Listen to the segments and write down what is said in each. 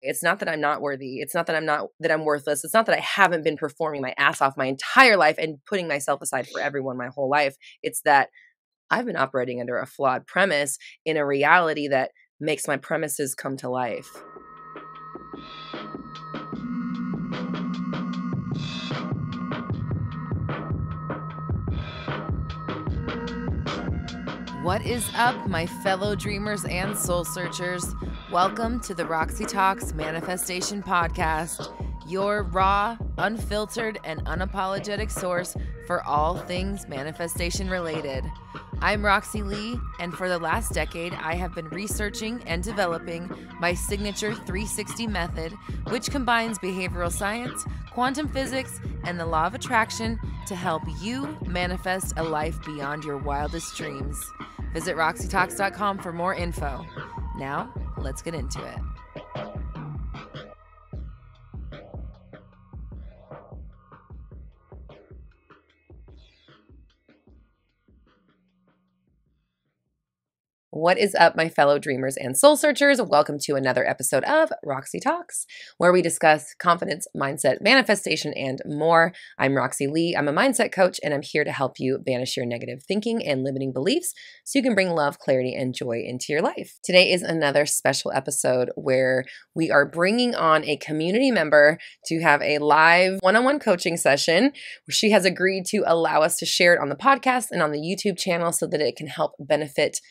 It's not that I'm not worthy. It's not that I'm worthless. It's not that I haven't been performing my ass off my entire life and putting myself aside for everyone my whole life. It's that I've been operating under a flawed premise in a reality that makes my premises come to life. What is up, my fellow dreamers and soul searchers? Welcome to the Roxy Talks Manifestation Podcast, your raw, unfiltered, and unapologetic source for all things manifestation related. I'm Roxy Lee, and for the last decade, I have been researching and developing my signature 360 method, which combines behavioral science, quantum physics, and the law of attraction to help you manifest a life beyond your wildest dreams. Visit roxytalks.com for more info. Now, let's get into it. What is up, my fellow dreamers and soul searchers? Welcome to another episode of Roxy Talks, where we discuss confidence, mindset, manifestation, and more. I'm Roxy Lee. I'm a mindset coach, and I'm here to help you banish your negative thinking and limiting beliefs so you can bring love, clarity, and joy into your life. Today is another special episode where we are bringing on a community member to have a live one-on-one coaching session where she has agreed to allow us to share it on the podcast and on the YouTube channel so that it can help benefit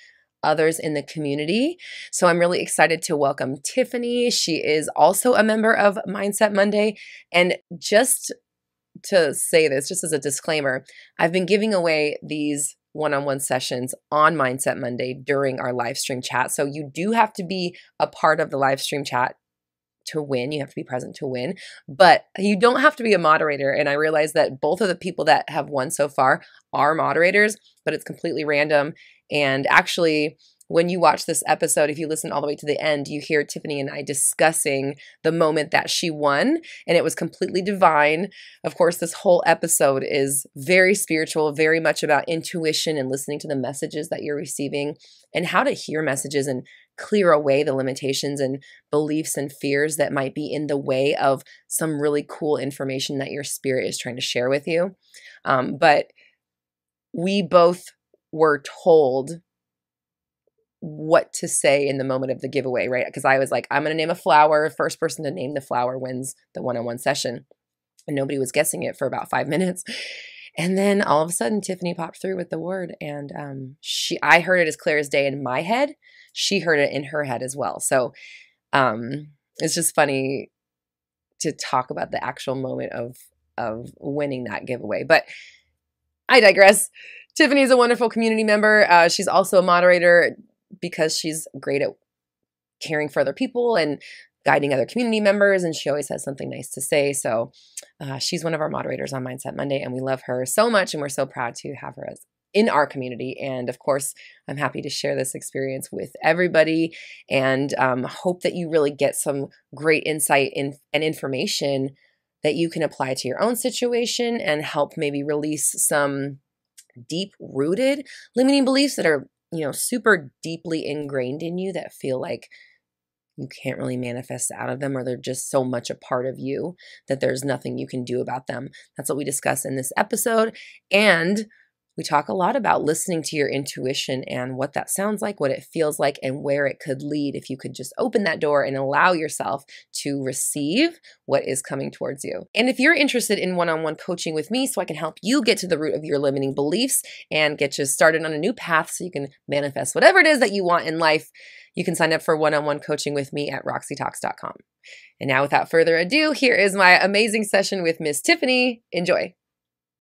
others in the community. So I'm really excited to welcome Tiffany. She is also a member of Mindset Monday. And just to say this, just as a disclaimer, I've been giving away these one-on-one sessions on Mindset Monday during our live stream chat. So you do have to be a part of the live stream chat to win. You have to be present to win, but you don't have to be a moderator. And I realize that both of the people that have won so far are moderators, but it's completely random. And actually, when you watch this episode, if you listen all the way to the end, you hear Tiffany and I discussing the moment that she won, and it was completely divine. Of course, this whole episode is very spiritual, very much about intuition and listening to the messages that you're receiving and how to hear messages and clear away the limitations and beliefs and fears that might be in the way of some really cool information that your spirit is trying to share with you. But we both were told what to say in the moment of the giveaway, right? Because I was like, I'm going to name a flower. First person to name the flower wins the one-on-one session. And nobody was guessing it for about 5 minutes. And then all of a sudden, Tiffany popped through with the word. And I heard it as clear as day in my head. She heard it in her head as well. So it's just funny to talk about the actual moment of winning that giveaway. But I digress. Tiffany is a wonderful community member. She's also a moderator because she's great at caring for other people and guiding other community members, and she always has something nice to say. So she's one of our moderators on Mindset Monday, and we love her so much, and we're so proud to have her in our community. And of course, I'm happy to share this experience with everybody, and hope that you really get some great insight and information that you can apply to your own situation and help maybe release some deep-rooted limiting beliefs that are, super deeply ingrained in you that feel like you can't really manifest out of them, or they're just so much a part of you that there's nothing you can do about them. That's what we discuss in this episode. And we talk a lot about listening to your intuition and what that sounds like, what it feels like, and where it could lead if you could just open that door and allow yourself to receive what is coming towards you. And if you're interested in one-on-one coaching with me so I can help you get to the root of your limiting beliefs and get you started on a new path so you can manifest whatever it is that you want in life, you can sign up for one-on-one coaching with me at roxytalks.com. And now, without further ado, here is my amazing session with Miss Tiffany. Enjoy.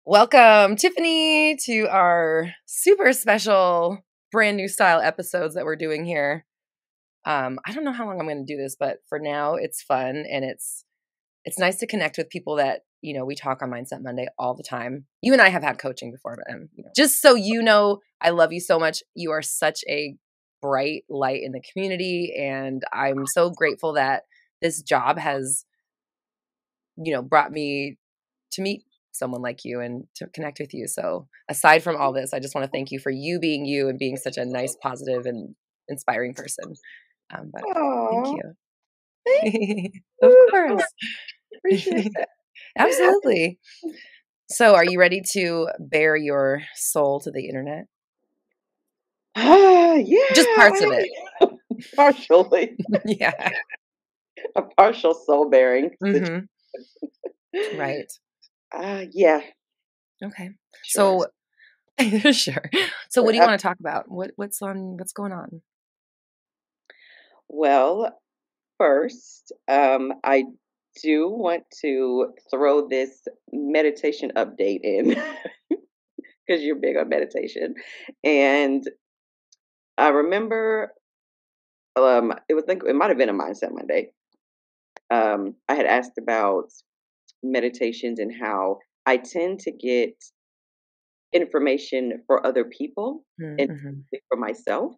Welcome, Tiffany, to our super special brand new style episodes that we're doing here. I don't know how long I'm going to do this, but for now it's fun, and it's nice to connect with people that, we talk on Mindset Monday all the time. You and I have had coaching before, but just so you know, I love you so much. You are such a bright light in the community, and I'm so grateful that this job has, brought me to meet someone like you and to connect with you. So aside from all this, I just want to thank you for you being you and being such a nice, positive, and inspiring person. But thank you. Of Ooh, course. appreciate that. Absolutely. So, are you ready to bare your soul to the internet? Just Yeah, parts of it. partially. Yeah. A partial soul bearing situation. Mhm. Right. Yeah, Okay. sure. So, sure. So, what do you Uh, wanna talk about? What's going on? Well, first, I do want to throw this meditation update in because you're big on meditation. And I remember it might have been a mindset Monday. I had asked about meditations and how I tend to get information for other people Mm, and mhm. for myself.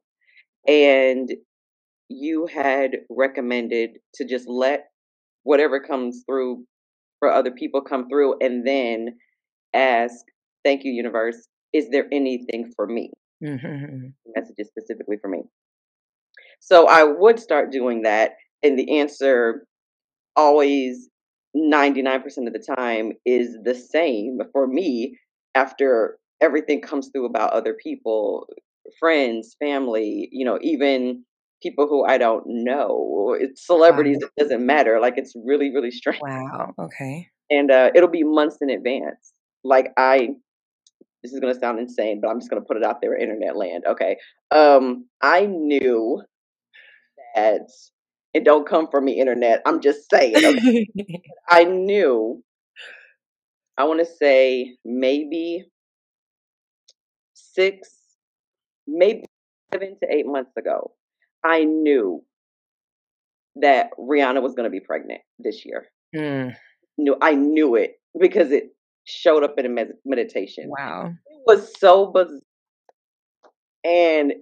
And you had recommended to just let whatever comes through for other people come through and then ask, thank you, universe, is there anything for me? Mhm. Messages specifically for me. So I would start doing that. And the answer always 99% of the time is the same for me after everything comes through about other people, friends, family, even people who I don't know. It's celebrities, Wow. it doesn't matter. Like it's really, really strange. Wow. Okay. And it'll be months in advance. Like this is gonna sound insane, but I'm just gonna put it out there in internet land. Okay. I knew that it don't come from me, internet. I'm just saying, okay. I knew, I want to say maybe 6, maybe 7 to 8 months ago, I knew that Rihanna was going to be pregnant this year. Mm, I knew it because it showed up in a meditation. wow. It was so bizarre. And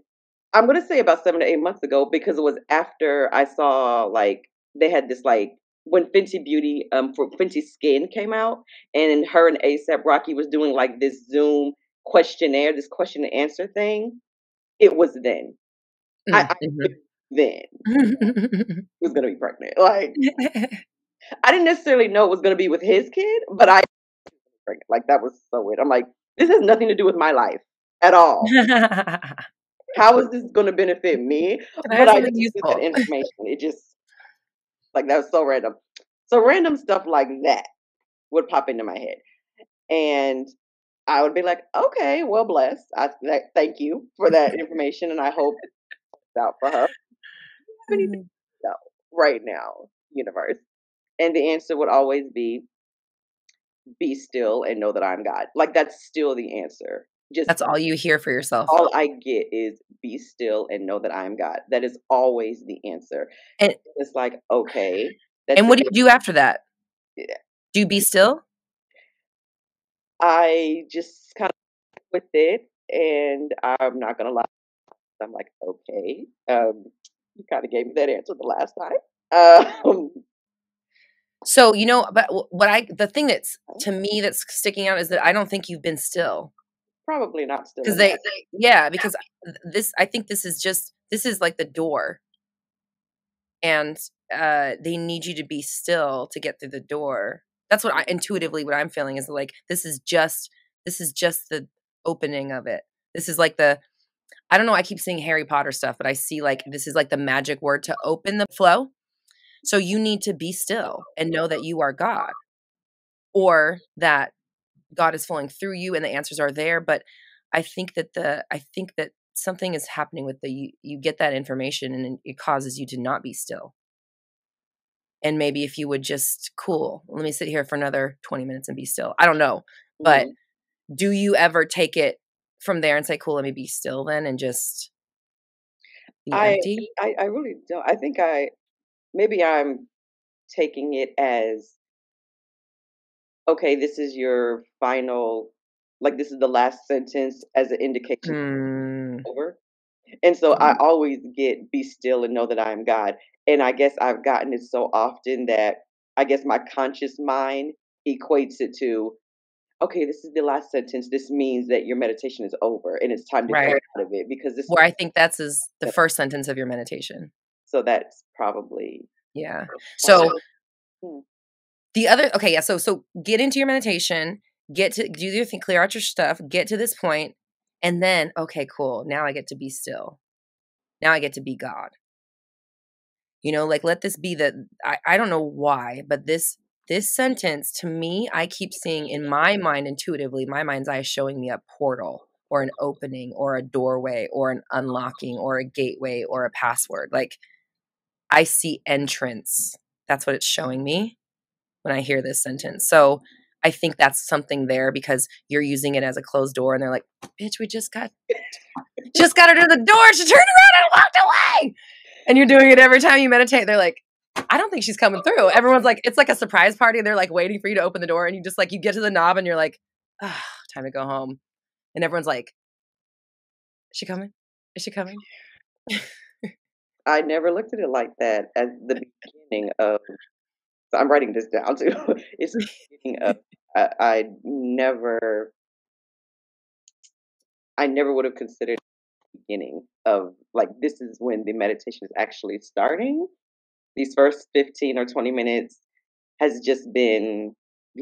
I'm going to say about 7 to 8 months ago because it was after I saw like they had this like when Fenty Beauty for Fenty Skin came out and her and ASAP Rocky was doing like this Zoom questionnaire, this question and answer thing. It was then. Mm, I knew mhm. then he was gonna be pregnant. Like I didn't necessarily know it was gonna be with his kid, but I was pregnant. Like that was so weird. I'm like, this has nothing to do with my life at all. Can How is this gonna benefit me? I But add I something just knew that useful? information. It just like that was so random. So random stuff like that would pop into my head. And I would be like, okay, well blessed. Thank you for that information and I hope it's out for her. Anything Mhm. no, right now, universe. And the answer would always be still and know that I'm God. Like that's still the answer. Just That's all you hear for yourself. all I get is be still and know that I am God. That is always the answer. And It's like, okay, that's and what do it. you do after that? Yeah. Do you be still? I just kind of with it and I'm not gonna lie. I'm like, okay. You kind of gave me that answer the last time. So, but the thing that's to me that's sticking out is that I don't think you've been still. Probably not still Because enough. yeah, because I think this is like the door, and they need you to be still to get through the door. That's what I intuitively what I'm feeling is like this is just the opening of it. This is like the I don't know, I keep seeing Harry Potter stuff, but I see like this is like the magic word to open the flow. So you need to be still and know that you are God or that God is flowing through you and the answers are there. But I think that something is happening with you get that information and it causes you to not be still. And maybe if you would just cool, let me sit here for another 20 minutes and be still. I don't know. But Mhm. do you ever take it from there and say, cool, let me be still then and just be I, empty? I really don't. I think maybe I'm taking it as okay. This is your final, like this is the last sentence as an indication Mm, it's over. And so I always get be still and know that I am God. And I guess I've gotten it so often that I guess my conscious mind equates it to okay, this is the last sentence. This means that your meditation is over and it's time to come right. out of it because this. Where I think that's is the first sentence of your meditation. So that's probably. Yeah. So, So hmm, so get into your meditation, get to do your thing, clear out your stuff, get to this point, and then, okay, cool. Now I get to be still. Now I get to be God. Like let this be I don't know why, but this sentence to me, I keep seeing in my mind intuitively, my mind's eye is showing me a portal or an opening or a doorway or an unlocking or a gateway or a password. Like I see entrance. That's what it's showing me when I hear this sentence. So I think that's something there because you're using it as a closed door and they're like, bitch, we just got her to the door. She turned around and walked away. And you're doing it every time you meditate. They're like, I don't think she's coming through. Everyone's like, it's like a surprise party. They're like waiting for you to open the door. And you just like, you get to the knob and you're like, ah, time to go home. And everyone's like, is she coming? Is she coming? I never looked at it like that as the beginning of. So I'm writing this down too. It's the beginning of. I never would have considered the beginning of like this is when the meditation is actually starting. These first 15 or 20 minutes has just been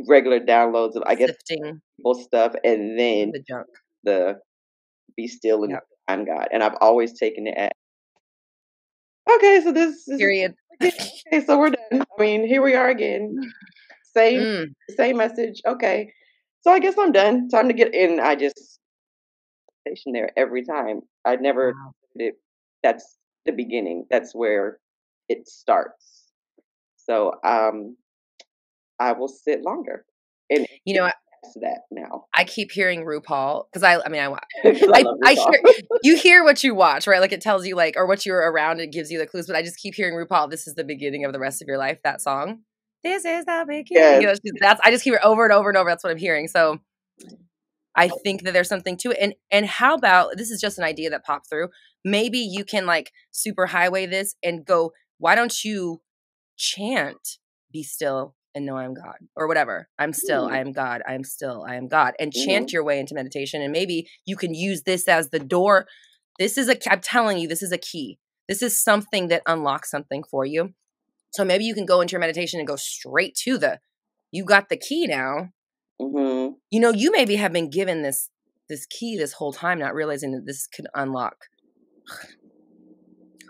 regular downloads of I guess Sifting people stuff, and then the junk. the be still and Yep. I'm God. And I've always taken it as okay, so this is Period. okay, so we're done. I mean, here we are again. Same Mm. same message. Okay. So I guess I'm done. Time to get in. I just station there every time. I never Wow. did that's the beginning. That's where it starts. So I will sit longer and You get know, past that now. I keep hearing RuPaul because I mean, Because I love I RuPaul. hear you hear what you watch, right? Like it tells you like, or what you're around, it gives you the clues. But I just keep hearing RuPaul. This is the beginning of the rest of your life. That song. This is the beginning. Yes. That's I just hear it over and over and over. That's what I'm hearing. So I think that there's something to it. And how about this is just an idea that popped through. Maybe you can like super highway this and go. Why don't you chant, be still and know I'm God, or whatever. I'm still, I am God, I am still, I am God, and chant Mhm. your way into meditation. And maybe you can use this as the door. I'm telling you, this is a key. This is something that unlocks something for you. So maybe you can go into your meditation and go straight to you got the key now. Mhm. You maybe have been given this key this whole time, not realizing that this could unlock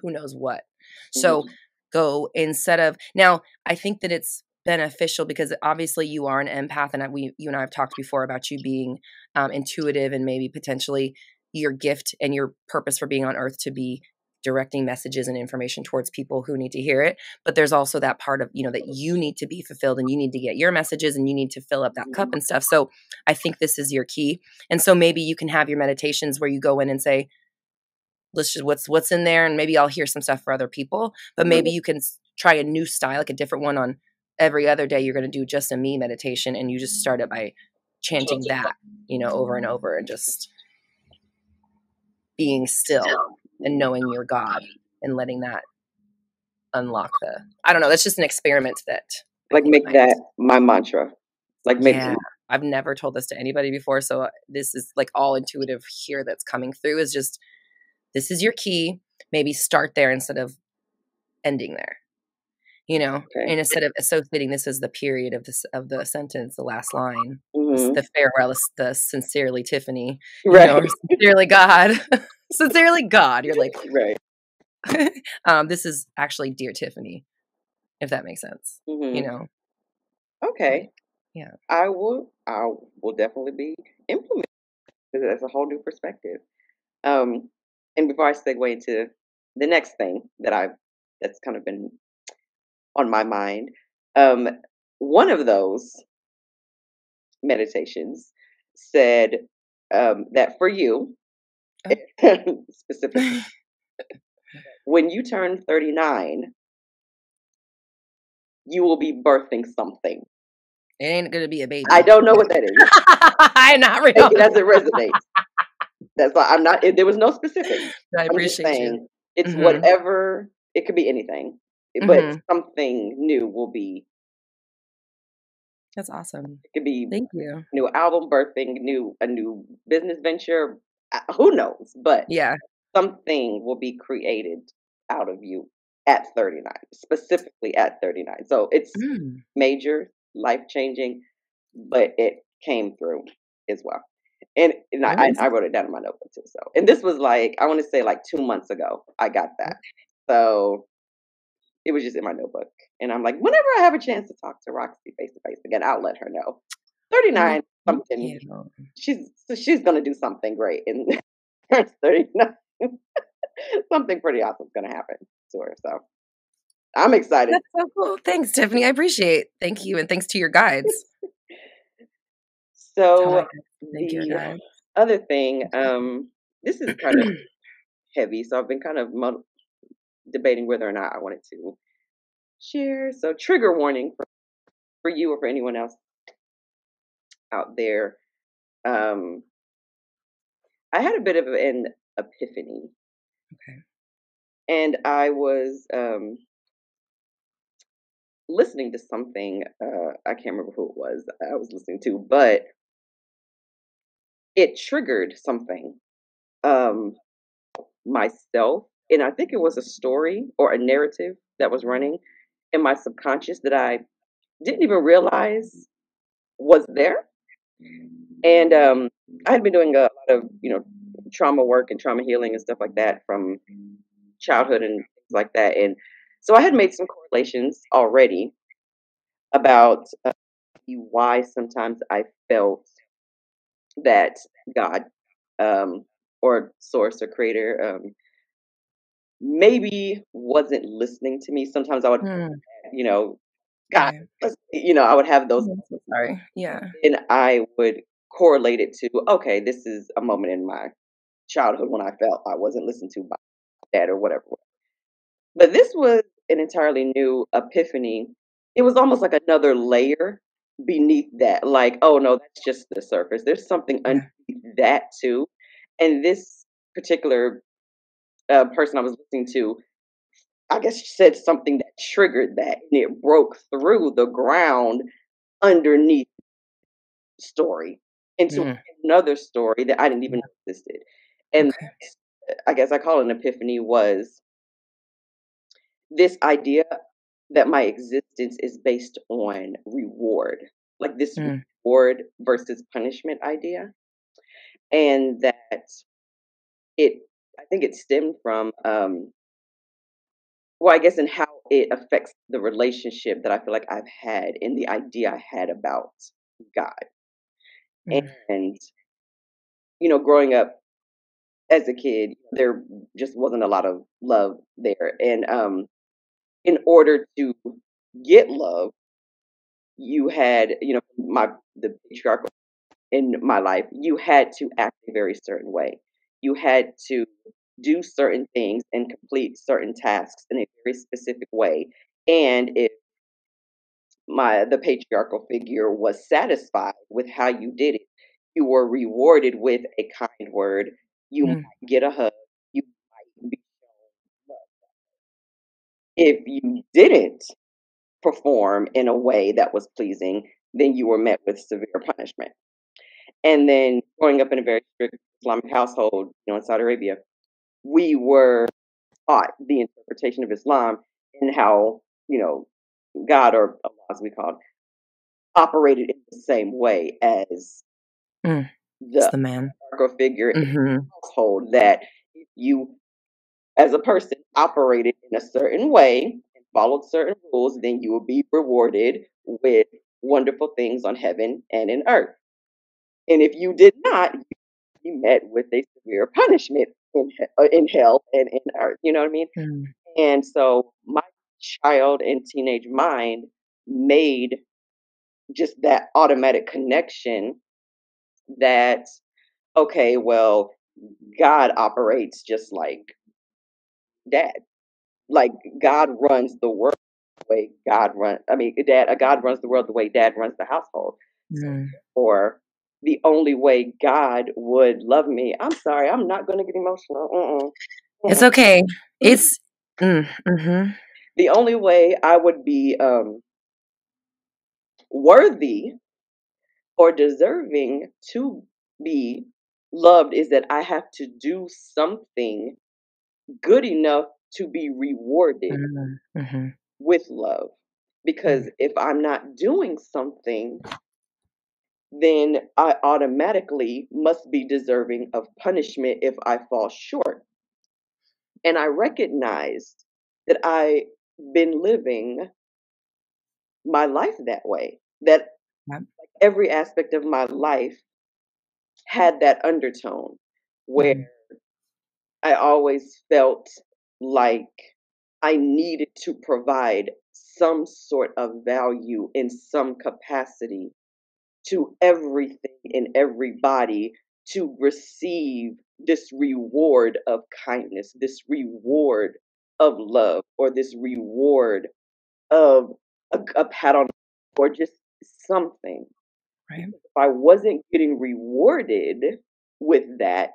who knows what. So Mhm. go instead of now, I think that it's beneficial because obviously you are an empath, and you and I have talked before about you being intuitive and maybe potentially your gift and your purpose for being on earth to be directing messages and information towards people who need to hear it. But there's also that part of, that you need to be fulfilled and you need to get your messages and you need to fill up that cup Mhm. and stuff. So I think this is your key. And so maybe you can have your meditations where you go in and say, let's just what's in there, and maybe I'll hear some stuff for other people, but maybe you can try a new style, like a different one on every other day. You're going to do just a me meditation and you just start it by chanting that, over and over and just being still and knowing your God and letting that unlock I don't know, that's just an experiment that I Like think make might. that my mantra. Like make Yeah. I've never told this to anybody before, so this is like all intuitive here that's coming through is just this is your key. Maybe start there instead of ending there. okay. And instead of associating this as the period of the sentence, the last line, Mhm. the farewell is the sincerely Tiffany, Right. or sincerely God, sincerely God. You're like, Right. this is actually dear Tiffany, if that makes sense. Mhm. Like, Okay. yeah, I will definitely be implementing because that's a whole new perspective. Um, and before I segue into the next thing that's kind of been on my mind, um, one of those meditations said that for you oh. specifically, when you turn 39, you will be birthing something. It ain't gonna be a I baby. don't know what that is. I'm not Take real. it as it resonates. That's why I'm not. There was no specifics. I I'm just appreciate you. saying it's Hmm. whatever. It could be anything, but Hmm. something new will be. That's awesome. It could be Thank you. new album birthing, a new business venture. Who knows? But Yeah. something will be created out of you. at 39, specifically at 39. So it's Mm. major, life changing, but it came through as well. And I Nice. wrote it down in my notebook too. So, and this was like, I want to say like 2 months ago, I got that. So it was just in my notebook. And I'm like, whenever I have a chance to talk to Roxy face to face again, I'll let her know. Well, 39, thank something, you. she's going to do something great. And turns 39, something pretty awesome is going to happen to her. So I'm excited. That's so cool. Thanks, Tiffany. I appreciate. Thank you, and thanks to your guides. Tell my So guides to thank your the guides. other thing, this is kind of heavy. So I've been kind of debating whether or not I wanted to share. So trigger warning for you or for anyone else out there. Um, I had a bit of an epiphany, Okay. and I was listening to something. I can't remember who it was I was listening to, but it triggered something um, myself, and I think it was a story or a narrative that was running in my subconscious that I didn't even realize was there. And I had been doing a lot of trauma work and trauma healing and stuff like that from childhood and things like that. And so I had made some correlations already about why sometimes I felt that God or source or creator maybe wasn't listening to me. Sometimes I would, Mm, you know, God, okay. I would have those, I'm so sorry. Yeah. and I would correlate it to, okay, this is a moment in my childhood when I felt I wasn't listened to by dad or whatever. But this was an entirely new epiphany. It was almost like another layer beneath that. Like, oh no, that's just the surface. There's something Yeah. underneath that too. And this particular person I was listening to, I guess she said something that triggered that, and it broke through the ground underneath the story into Mm, another story that I didn't even yeah. know existed. And Okay. I guess I call it an epiphany was this idea that my existence is based on reward, like this Mm, reward versus punishment idea. And that it, I think it stemmed from, well, I guess, in how it affects the relationship that I feel like I've had and the idea I had about God. mm, And, growing up as a kid, there just wasn't a lot of love there. And in order to get love, you had, the patriarchal in my life, you had to act a very certain way. You had to do certain things and complete certain tasks in a very specific way. And if the patriarchal figure was satisfied with how you did it, you were rewarded with a kind word. You mm, might get a hug. You might be shown love. If you didn't perform in a way that was pleasing, then you were met with severe punishment. And then growing up in a very strict Islamic household, in Saudi Arabia, we were taught the interpretation of Islam and how, God, or Allah as we call it, operated in the same way as mm. It's the the man. patriarchal figure in Mhm. the household, that if you as a person operated in a certain way and followed certain rules, then you will be rewarded with wonderful things on heaven and in earth. And if you did not, be met with a severe punishment in hell and in earth. You know what I mean? Mm, And so my child and teenage mind made just that automatic connection that, okay, well, God operates just like dad. Like God runs the world the way God runs the world the way dad runs the household. So, mm. or the only way God would love me, I'm sorry, I'm not going to get emotional. It's Mm-mm. okay. Mm. It's mhm. The only way I would be worthy or deserving to be loved is that I have to do something good enough to be rewarded Mm-hmm. with love. Because if I'm not doing something, then I automatically must be deserving of punishment if I fall short. And I recognized that I've been living my life that way, that Yep. every aspect of my life had that undertone where Mhm. I always felt like I needed to provide some sort of value in some capacity to everything and everybody to receive this reward of kindness, this reward of love, or this reward of a pat on the back or just something. Right. If I wasn't getting rewarded with that,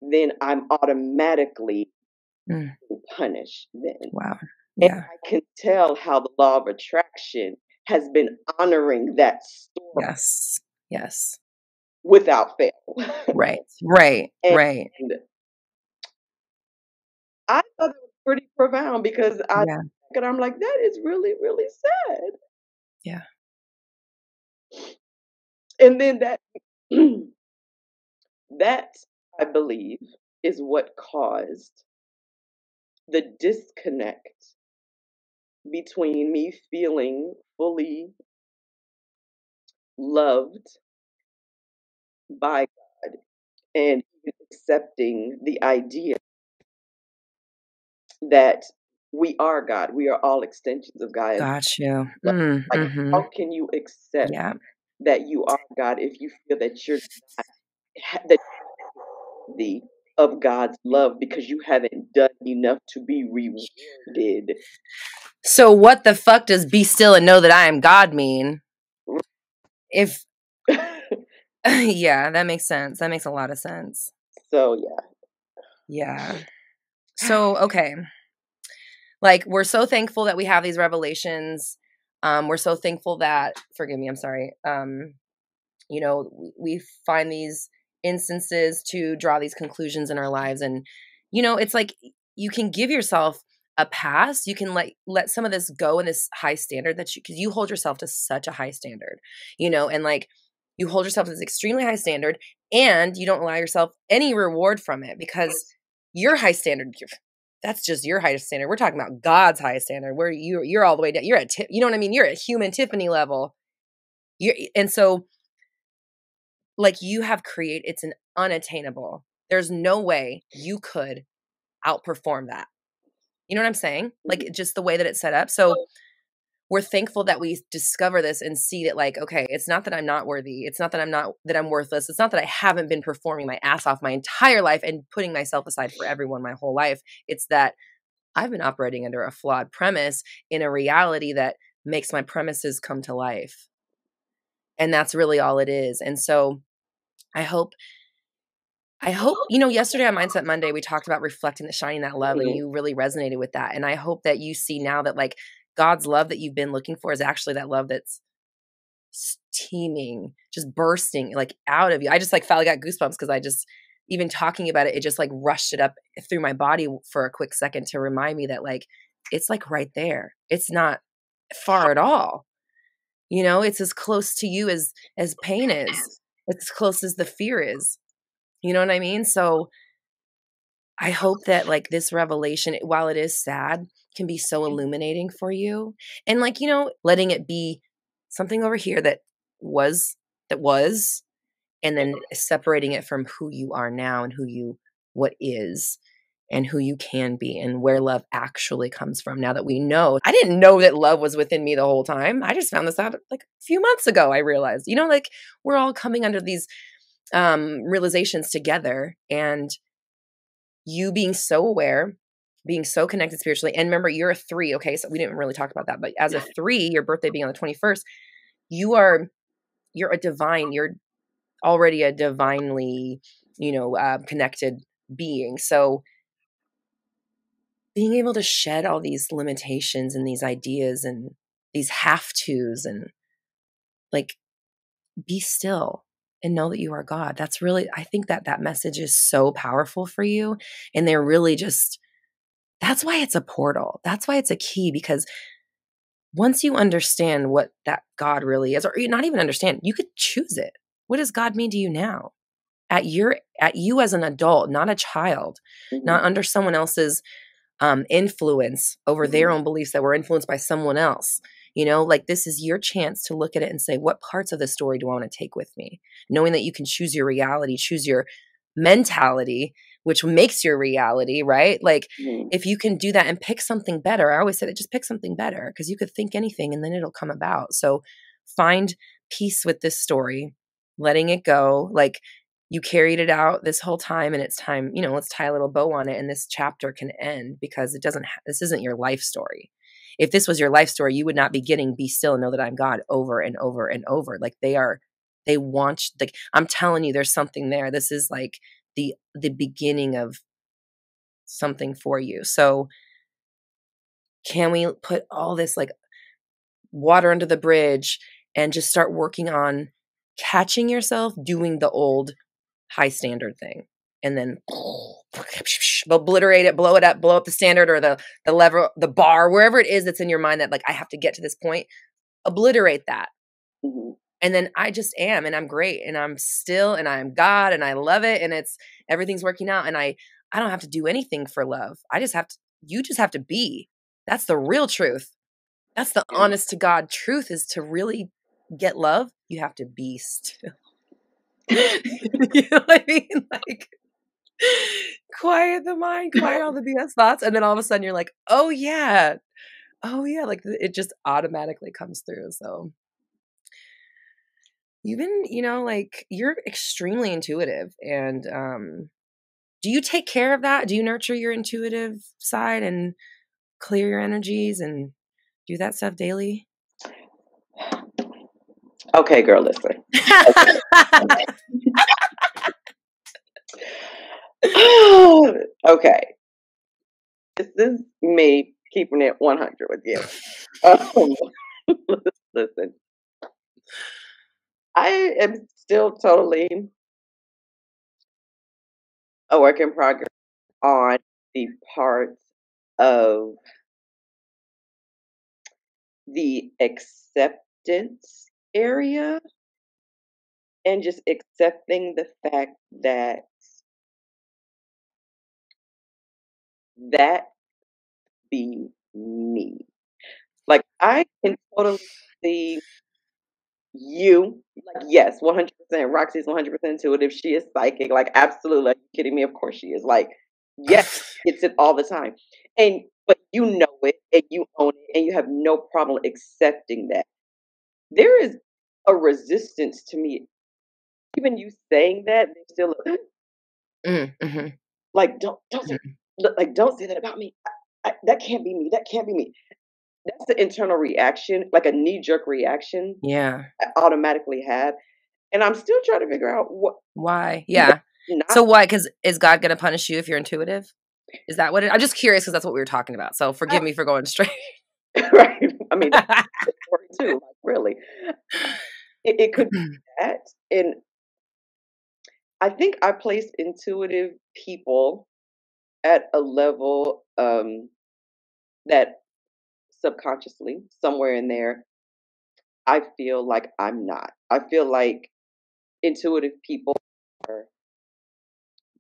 then I'm automatically Mm. punished then. Wow. And Yeah. I can tell how the law of attraction has been honoring that story Yes. Yes. without fail. Right. Right. And Right. I thought it was pretty profound because Yeah. I'm like, that is really, really sad. Yeah. And then that I believe is what caused the disconnect between me feeling fully loved by God and even accepting the idea that we are God. We are all extensions of God. And Got you. like, Mm-hmm. how can you accept Yeah. that you are God if you feel that you're that worthy of God's love because you haven't done enough to be rewarded? So what the fuck does be still and know that I am God mean? If yeah, that makes sense. That makes a lot of sense. So yeah. Yeah. So okay. Like we're so thankful that we have these revelations. We're so thankful that forgive me, I'm sorry. You know, we find these instances to draw these conclusions in our lives. And, you know, it's like you can give yourself a pass. You can let some of this go in this high standard that you, because you hold yourself to such a high standard, you know, and like you hold yourself to this extremely high standard and you don't allow yourself any reward from it because your high standard, that's just your highest standard. We're talking about God's highest standard where you're all the way down. You're at, you know what I mean? You're at human Tiffany level. And so like you have created, it's an unattainable. There's no way you could outperform that. You know what I'm saying? Like just the way that it's set up. So we're thankful that we discover this and see that like, okay, it's not that I'm not worthy. It's not that I'm worthless. It's not that I haven't been performing my ass off my entire life and putting myself aside for everyone my whole life. It's that I've been operating under a flawed premise in a reality that makes my premises come to life. And that's really all it is. And so I hope you know, yesterday on Mindset Monday, we talked about reflecting the shining that love, and Mhm. you really resonated with that. And I hope that you see now that like God's love that you've been looking for is actually that love that's steaming, just bursting like out of you. I just like felt I got goosebumps because I just even talking about it, it just like rushed it up through my body for a quick second to remind me that like it's like right there. It's not far at all. You know, it's as close to you as pain is. It's as close as the fear is. You know what I mean? So I hope that like this revelation, while it is sad, can be so illuminating for you. And like, you know, letting it be something over here was that was, and then separating it from who you are now and what is and who you can be and where love actually comes from. Now that we know, I didn't know that love was within me the whole time. I just found this out like a few months ago. I realized, you know, like we're all coming under these realizations together, and you being so aware, being so connected spiritually. And remember, you're a 3. Okay. So we didn't really talk about that, but as a 3, your birthday being on the 21st, you're a divine, you're already a divinely, you know, connected being. So being able to shed all these limitations and these ideas and these have tos and like be still and know that you are God. That's really, I think that that message is so powerful for you. And they're really just, That's why it's a portal. That's why it's a key, because once you understand what that God really is, or you not even understand, you could choose it. What does God mean to you now? At you as an adult, not a child, Mhm. not under someone else's influence over their Mhm. own beliefs that were influenced by someone else. Like, this is your chance to look at it and say, what parts of the story do I want to take with me? Knowing that you can choose your reality, choose your mentality, which makes your reality, right? Like, Mhm. if you can do that and pick something better, I always said, just pick something better, because you could think anything and then it'll come about. So find peace with this story, letting it go. Like, you carried it out this whole time, and it's time, let's tie a little bow on it, and this chapter can end, because this isn't your life story. If this was your life story, you would not be getting "Be still and know that I'm God" over and over and over. Like, they want, like, I'm telling you, there's something there. This is like the beginning of something for you. So can we put all this, like, water under the bridge and just start working on catching yourself doing the old high standard thing, and then obliterate it, blow it up, blow up the standard, or the lever, the bar, wherever it is that's in your mind that, like, I have to get to this point, obliterate that. Mhm. And then I just am, and I'm great, and I'm still, and I'm God, and I love it, and everything's working out, and I don't have to do anything for love. You just have to be. That's the real truth. That's the Yeah. honest to God truth, is to really get love, you have to be still. You know what I mean? Like, quiet the mind, quiet all the BS thoughts, and then all of a sudden you're like, "Oh, yeah. Oh, yeah," like, it just automatically comes through. So, you've been, like, you're extremely intuitive, and, do you take care of that? Do you nurture your intuitive side and clear your energies and do that stuff daily? Okay, girl, listen. Okay, this is me keeping it 100 with you. Um, listen, I am still totally a work in progress on the part of the acceptance area, and just accepting the fact that that be me. Like, I can totally see you, like, yes, 100%. Roxy's 100% intuitive. She is psychic. Like, absolutely. Are you kidding me? Of course she is. Like, yes, gets it all the time. But you know it, and you own it, and you have no problem accepting that. There is a resistance to me. Even you saying that, they still Mhm, like, don't say, mhm. like, don't say that about me. That can't be me. That can't be me. That's the internal reaction, like a knee jerk reaction Yeah. I automatically have. And I'm still trying to figure out what Why? because Yeah. So not why? Because is God gonna punish you if you're intuitive? Is that what I'm just curious, because that's what we were talking about, so forgive me for going straight. right. I mean, that's the story too. Like, really, it could be that, and I think I place intuitive people at a level that subconsciously, somewhere in there, I feel like I'm not. I feel like intuitive people are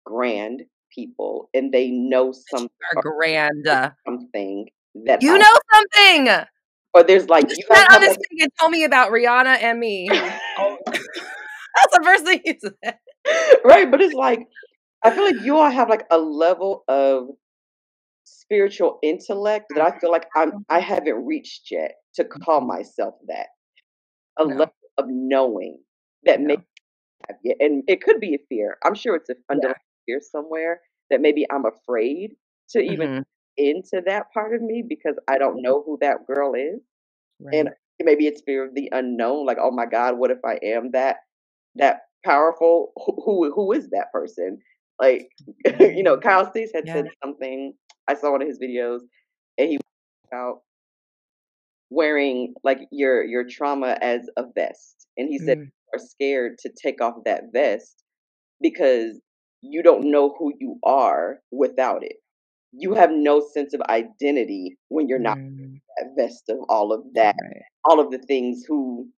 grand people, and they know That you something are or grand. something that You I, know something! or there's like You you sat guys on have this like thing and told me about Rihanna and me, who oh, that's the first thing you said. right, but it's like I feel like you all have like a level of spiritual intellect that I feel like I haven't reached yet to call Mhm. myself that. A No, level of knowing that may no. have yet, and it could be a fear. I'm sure it's an Yeah. underlying fear somewhere that maybe I'm afraid to even Mhm. into that part of me because I don't know who that girl is. And Right. maybe it's fear of the unknown, like, oh my God, what if I am that powerful? Who is that person? Like, Mm. Kyle Cease had Yeah. said something. I saw one of his videos, and he was about wearing like your trauma as a vest, and he said Mm. you are scared to take off that vest because you don't know who you are without it. you have no sense of identity when you're not Mm, at vest of all of that, right, all of the things who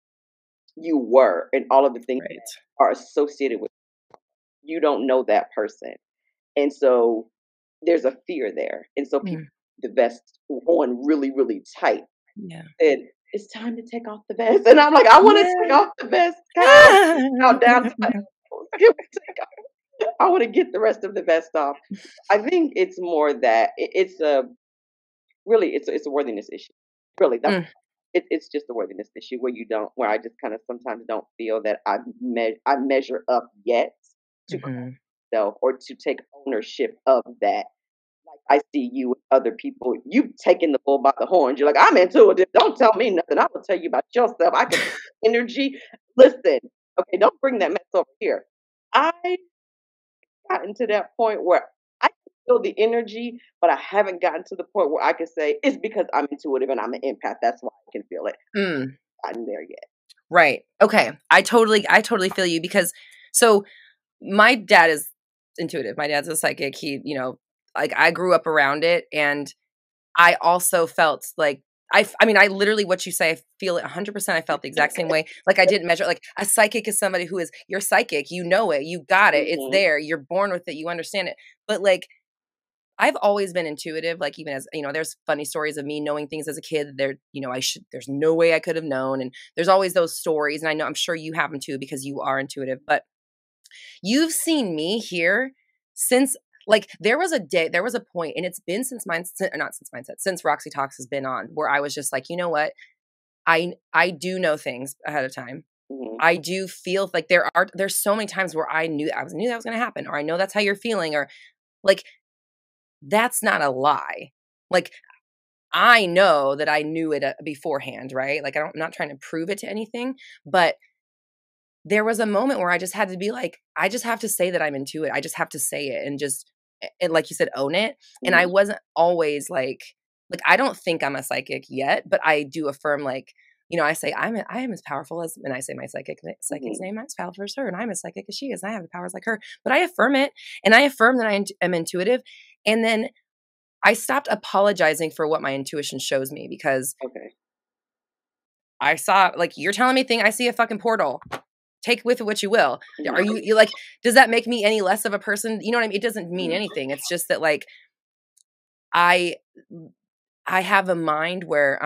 you were, and all of the things right. that are associated with you. Don't know that person, and so there's a fear there, and so people Mm, the vest on really, really tight. yeah. And it's time to take off the vest, and I'm like, I want to take Yeah. off the vest. Now down to my elbows. Can we take off? I want to get the rest of the vest off. I think it's more that it's a really it's a worthiness issue. Really, that's Mm, it's just a worthiness issue where you don't where I just kind of sometimes don't feel that I measure up yet to mhm. myself or to take ownership of that. Like I see you and other people, you taking the bull by the horns. You're like, I'm intuitive. Don't tell me nothing. I will tell you about yourself. I can energy. Listen, okay, don't bring that mess over here. I gotten to that point where I can feel the energy, but I haven't gotten to the point where I can say it's because I'm intuitive and I'm an empath. That's why I can feel it. Mm, I'm there yet. right. Okay. I totally feel you because so my dad is intuitive. My dad's a psychic. He, like I grew up around it and I also felt like I mean, I literally what you say, I feel it 100%. I felt the exact same way. Like I didn't measure like a psychic is somebody who is you're psychic, you know it, you got it, it's Hmm. there, you're born with it, you understand it. But like I've always been intuitive, like even as there's funny stories of me knowing things as a kid. There's no way I could have known. And there's always those stories. And I know I'm sure you have them too because you are intuitive. But you've seen me here since like there was a point, and it's been since not since mindset, since Roxy Talks has been on, where I was just like, you know what? I do know things ahead of time. Hmm. I do feel like there's so many times where I knew that was gonna happen, or I know that's how you're feeling, or like that's not a lie. Like I know that I knew it beforehand, right? Like I'm not trying to prove it to anything, but there was a moment where I just had to be like, I just have to say that I'm into it. I just have to say it and just and like you said, own it. And I Hmm. wasn't always like I don't think I'm a psychic yet, but I do affirm like, I say I am as powerful as, and I say my psychic's Hmm. name as powerful as her, and I'm as psychic as she is, and I have the powers like her. But I affirm it, and I affirm that am intuitive, and then I stopped apologizing for what my intuition shows me because Okay. I saw like you're telling me thing. I see a fucking portal. Take with it what you will. Are Hmm. you like, does that make me any less of a person? You know what I mean? It doesn't mean Hmm. anything. It's just that like I I have a mind where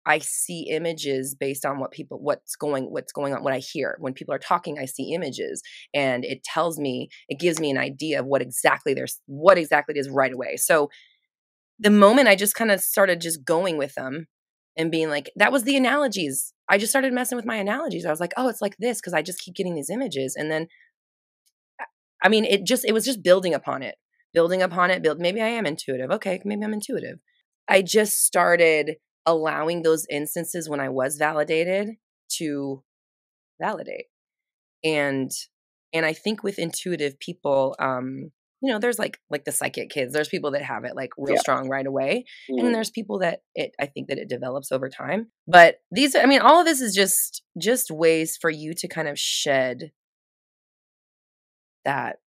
I see images based on what's going on, what I hear. When people are talking, I see images and it gives me an idea of what exactly it is right away. So the moment I just kind of started just going with them and being like, that was the analogies. I just started messing with my analogies. I was like, oh, it's like this because I just keep getting these images. And then, I mean, it was just building upon it, maybe I am intuitive. Okay, maybe I'm intuitive. I just started allowing those instances when I was validated to validate. And I think with intuitive people, there's like the psychic kids. There's people that have it like real Yeah. strong right away. And then Hmm. there's people that I think that it develops over time. But all of this is just ways for you to kind of shed that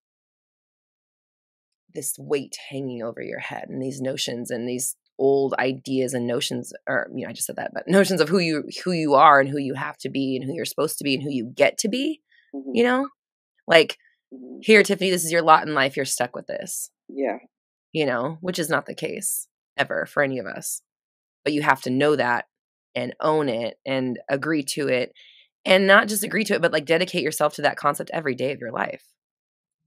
this weight hanging over your head and these notions and these old ideas and notions, or I just said that, but notions of who you are and who you have to be and who you're supposed to be and who you get to be, Hmm. you know? Like, Hmm. here, Tiffany, this is your lot in life. You're stuck with this, Yeah. which is not the case ever for any of us. But you have to know that and own it and agree to it, and not just agree to it, but like dedicate yourself to that concept every day of your life.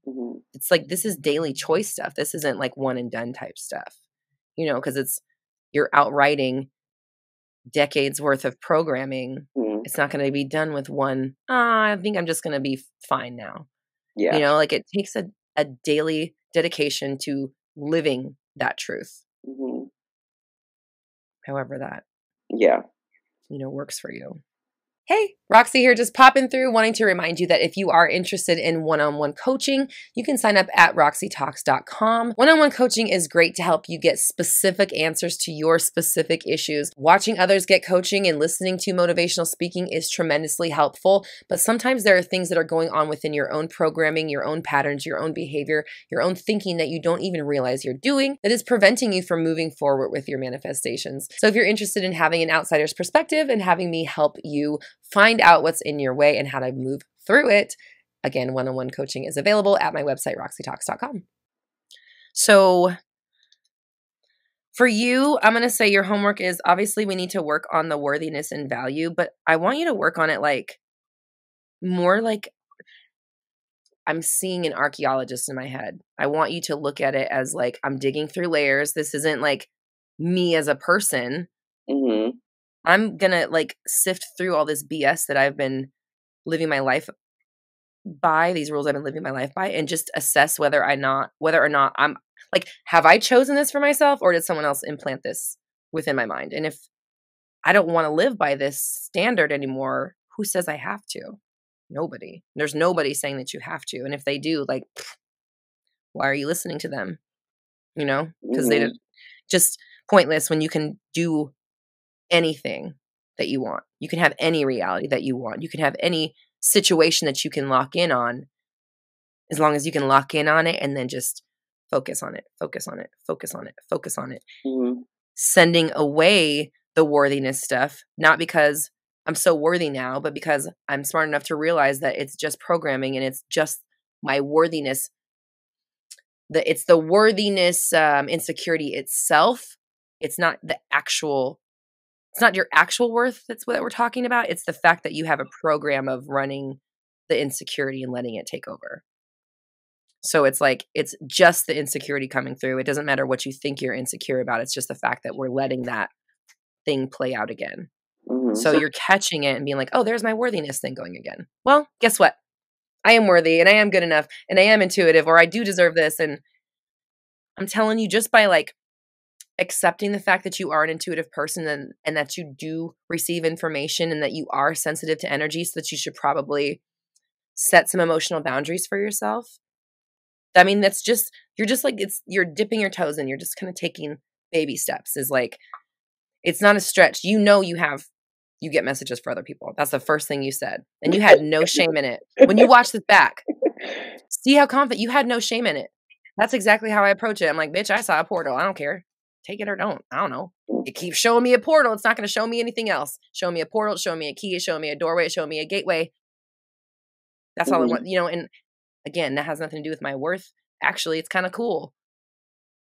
Hmm. It's like this is daily choice stuff. This isn't like one and done type stuff, because you're outwriting decades worth of programming. Hmm. It's not going to be done with one. I think I'm just going to be fine now. Yeah. Like it takes a daily dedication to living that truth, Hmm. however that, Yeah. works for you. Hey, Roxy here, just popping through, wanting to remind you that if you are interested in one-on-one coaching, you can sign up at roxytalks.com. One-on-one coaching is great to help you get specific answers to your specific issues. Watching others get coaching and listening to motivational speaking is tremendously helpful, but sometimes there are things that are going on within your own programming, your own patterns, your own behavior, your own thinking that you don't even realize you're doing that is preventing you from moving forward with your manifestations. So if you're interested in having an outsider's perspective and having me help you find out what's in your way and how to move through it, again, one-on-one coaching is available at my website, roxytalks.com. So for you, I'm going to say your homework is obviously we need to work on the worthiness and value, but I want you to work on it like more like I'm seeing an archaeologist in my head. I want you to look at it as like I'm digging through layers. This isn't like me as a person. Mm-hmm. I'm going to like sift through all this BS that I've been living my life by, these rules I've been living my life by, and just assess whether or not I'm like, have I chosen this for myself or did someone else implant this within my mind? And if I don't want to live by this standard anymore, who says I have to? Nobody. There's nobody saying that you have to. And if they do, like, why are you listening to them? You know, because they just pointless when you can do anything that you want. You can have any reality that you want. You can have any situation that you can lock in on, as long as you can lock in on it and then just focus on it, focus on it, focus on it, focus on it. Mm-hmm. Sending away the worthiness stuff, not because I'm so worthy now, but because I'm smart enough to realize that it's just programming and it's just my worthiness. It's the worthiness insecurity itself. It's not the actual. It's not your actual worth that's what we're talking about. It's the fact that you have a program of running the insecurity and letting it take over. So it's like, it's just the insecurity coming through. It doesn't matter what you think you're insecure about. It's just the fact that we're letting that thing play out again. Mm-hmm. So you're catching it and being like, oh, there's my worthiness thing going again. Well, guess what? I am worthy and I am good enough and I am intuitive, or I do deserve this. And I'm telling you, just by like accepting the fact that you are an intuitive person and that you do receive information and that you are sensitive to energy, so that you should probably set some emotional boundaries for yourself. I mean, that's just, you're just like, you're dipping your toes in. You're just kind of taking baby steps. Is like, it's not a stretch. You know, you get messages for other people. That's the first thing you said. And you had no shame in it. When you watch this back, see how confident, you had no shame in it. That's exactly how I approach it. I'm like, bitch, I saw a portal. I don't care. Take it or don't. I don't know. It keeps showing me a portal. It's not going to show me anything else. Show me a portal. Show me a key. Show me a doorway. Show me a gateway. That's all I want. You know, and again, that has nothing to do with my worth. Actually, it's kind of cool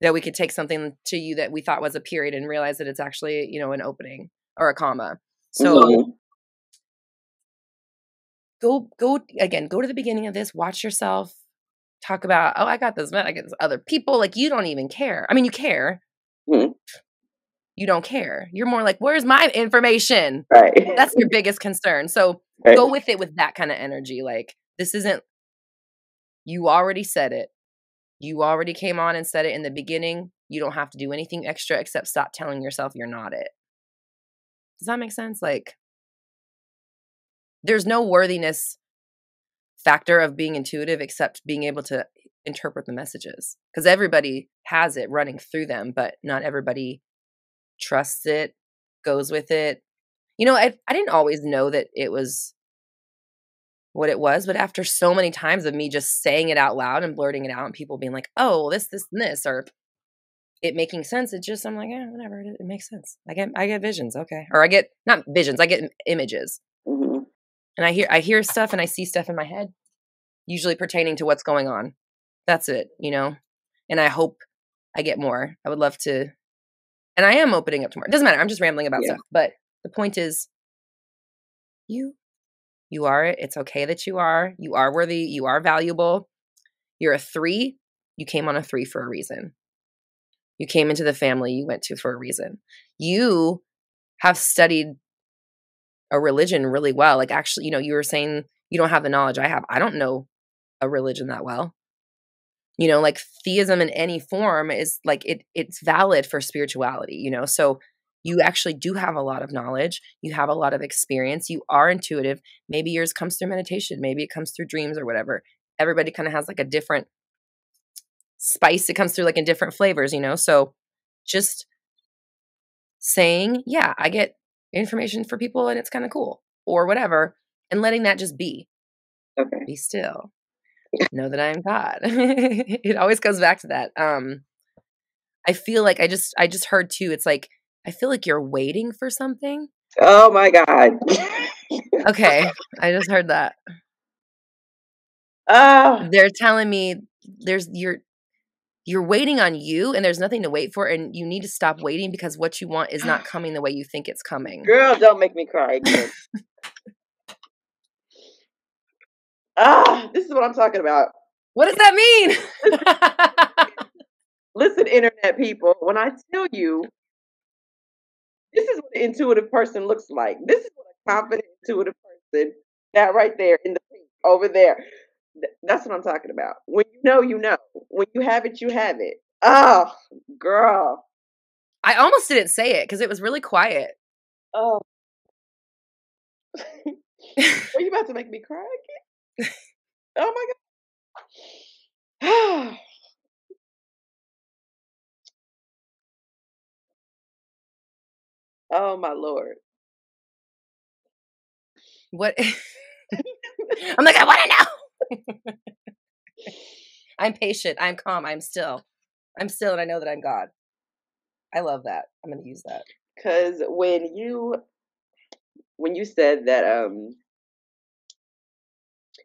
that we could take something to you that we thought was a period and realize that it's actually, you know, an opening or a comma. So go again, go to the beginning of this, watch yourself, talk about, oh, I got this, I get this other people. Like, you don't even care. I mean, you care. Mm-hmm. You don't care. You're more like, where's my information? Right. That's your biggest concern. So go with it with that kind of energy. Like, this isn't, you already said it. You already came on and said it in the beginning. You don't have to do anything extra except stop telling yourself you're not it. Does that make sense? Like, there's no worthiness factor of being intuitive except being able to interpret the messages, because everybody has it running through them, but not everybody trusts it, goes with it. You know, I didn't always know that it was what it was, but after so many times of me just saying it out loud and blurting it out and people being like, oh, this, and this, or it making sense, it just, I'm like, yeah, whatever, it makes sense. I get visions, okay. Or I get, not visions, I get images. Mm-hmm. And I hear stuff and I see stuff in my head, usually pertaining to what's going on. That's it, you know? And I hope I get more. I would love to, and I am opening up to more. It doesn't matter, I'm just rambling about stuff. But the point is, you are it. It's okay that you are worthy. You are valuable. You're a 3. You came on a 3 for a reason. You came into the family you went to for a reason. You have studied a religion really well. Like, actually, you know, you were saying you don't have the knowledge I have. I don't know a religion that well. You know, like, theism in any form is like, it's valid for spirituality, you know? So You actually do have a lot of knowledge. You have a lot of experience. You are intuitive. Maybe yours comes through meditation. Maybe it comes through dreams or whatever. Everybody kind of has like a different spice. It comes through like in different flavors, So just saying, yeah, I get information for people and it's kind of cool or whatever. And letting that just be. Okay. Be still. Know that I am God. It always goes back to that. I feel like I just heard too. It's like, I feel like you're waiting for something. Oh my God. Okay. I just heard that. Oh, They're telling me you're waiting on you and there's nothing to wait for. And you need to stop waiting because what you want is not coming the way you think it's coming. girl, don't make me cry again. This is what I'm talking about. What does that mean? Listen, internet people, when I tell you, this is what an intuitive person looks like. This is what a confident, intuitive person, that right there in the pink over there. That's what I'm talking about. When you know, you know. When you have it, you have it. Oh, girl. I almost didn't say it because it was really quiet. Oh. Are you about to make me cry again? Oh my God. Oh my Lord. What? I'm like, I want to know. I'm patient. I'm calm. I'm still, and I know that I'm God. I love that. I'm going to use that. Because when you said that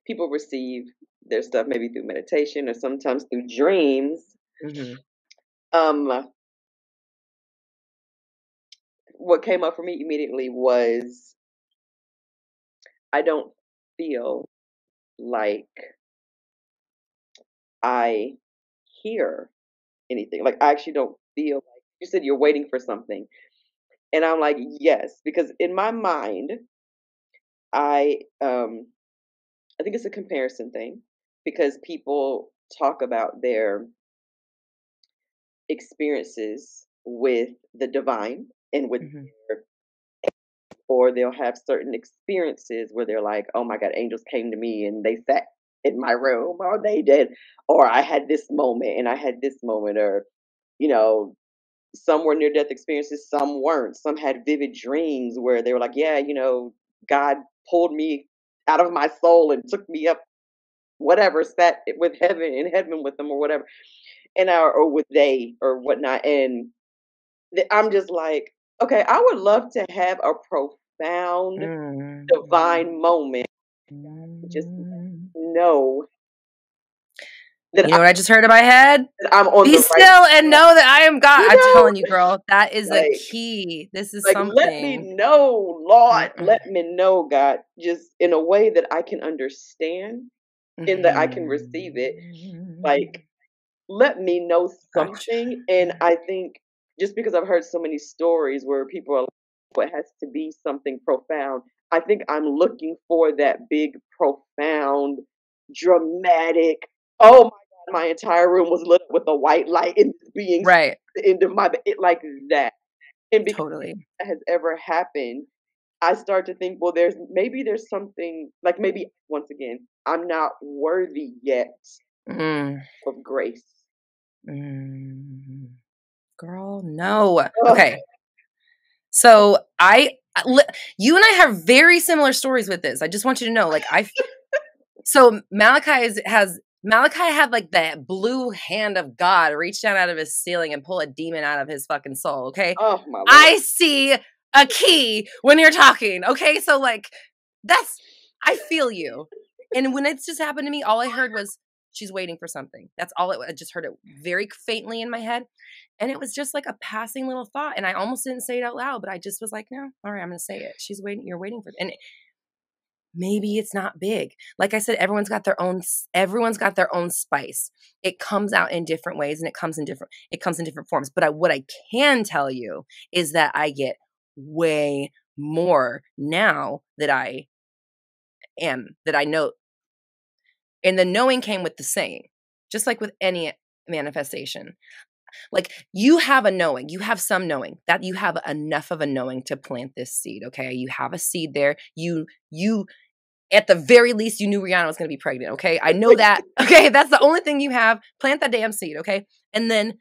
people receive their stuff maybe through meditation or sometimes through dreams, what came up for me immediately was I don't feel like I hear anything. Like I actually don't feel like you said you're waiting for something. And I'm like, yes, because in my mind, I think it's a comparison thing because people talk about their experiences with the divine and with their, or they'll have certain experiences where they're like, oh my God, angels came to me and they sat in my room, or they did, or I had this moment and I had this moment, or, you know, some were near death experiences, some weren't. Some had vivid dreams where they were like, yeah, God pulled me out of my soul and took me up, whatever, sat with heaven in heaven with them or whatever, and or with they or whatnot. And I'm just like, okay, I would love to have a profound divine moment. Just know that You know what I just heard in my head? I'm on Be the right still and know that I am God. I'm know? telling you, girl, that is a Like, key. This is let me something. know, Lord. Let me know, God, just in a way that I can understand and that I can receive it. Like, let me know Gotcha. something. And I think just because I've heard so many stories where people are like, "Well, it has to be something profound." I think I'm looking for that big, profound, dramatic. Oh my God, my entire room was lit up with a white light and this being Right. at the end of my bed, like that. And because Totally. that has ever happened, I start to think, well, there's something like maybe once again, I'm not worthy yet of grace. Girl, no. Ugh. Okay. So you and I have very similar stories with this. I just want you to know, like so Malachi had like that blue hand of God reach down out of his ceiling and pull a demon out of his fucking soul. Okay. Oh my Lord. I see a key when you're talking. Okay. So like I feel you. And when it's just happened to me, all I heard was she's waiting for something. That's all I just heard it very faintly in my head. And it was just like a passing little thought. And I almost didn't say it out loud, but I just was like, no, all right, I'm going to say it. She's waiting. You're waiting for it. And maybe it's not big. Like I said, everyone's got their own spice. It comes out in different ways and it comes in different forms. But what I can tell you is that I get way more now that I know. And the knowing came with the saying, just like with any manifestation. Like you have a knowing, you have some knowing that you have enough of a knowing to plant this seed. Okay. You have a seed there. You, at the very least, you knew Rihanna was going to be pregnant. Okay. I know that. Okay. That's the only thing you have. Plant that damn seed. Okay. And then,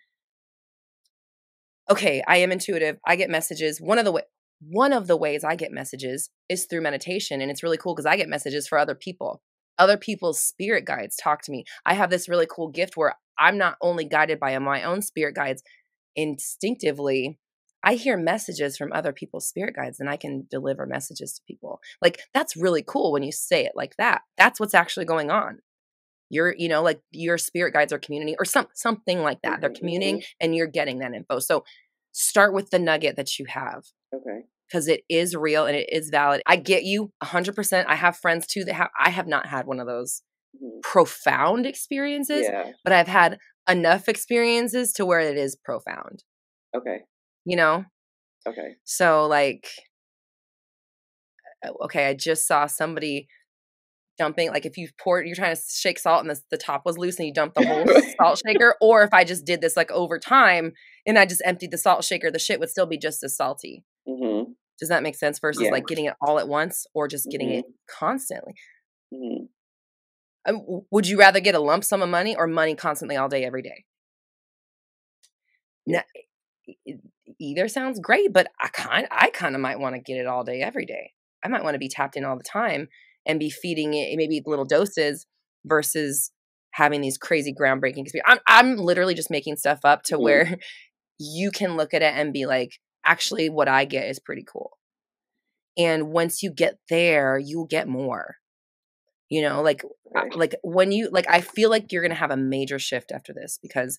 okay, I am intuitive. I get messages. One of the ways I get messages is through meditation. And it's really cool because I get messages for other people. Other people's spirit guides talk to me. I have this really cool gift where I'm not only guided by my own spirit guides instinctively, I hear messages from other people's spirit guides and I can deliver messages to people. Like that's really cool when you say it like that. That's what's actually going on. Like your spirit guides are communing or something like that. They're communing and you're getting that info. So start with the nugget that you have. Okay. Because it is real and it is valid. I get you 100%. I have friends too I have not had one of those profound experiences, but I've had enough experiences to where it is profound. Okay. Okay. So like, okay, I just saw somebody dumping, like if you're trying to shake salt and the top was loose and you dump the whole salt shaker, or if I just did this like over time and I just emptied the salt shaker, the shit would still be just as salty. Does that make sense? Versus like getting it all at once or just getting it constantly. Would you rather get a lump sum of money or money constantly all day, every day? Now, either sounds great, but I kind of might want to get it all day, every day. I might want to be tapped in all the time and be feeding it maybe little doses versus having these crazy groundbreaking experiences. I'm literally just making stuff up to where you can look at it and be like, actually, what I get is pretty cool. And once you get there, you'll get more. Like when you I feel like you're gonna have a major shift after this, because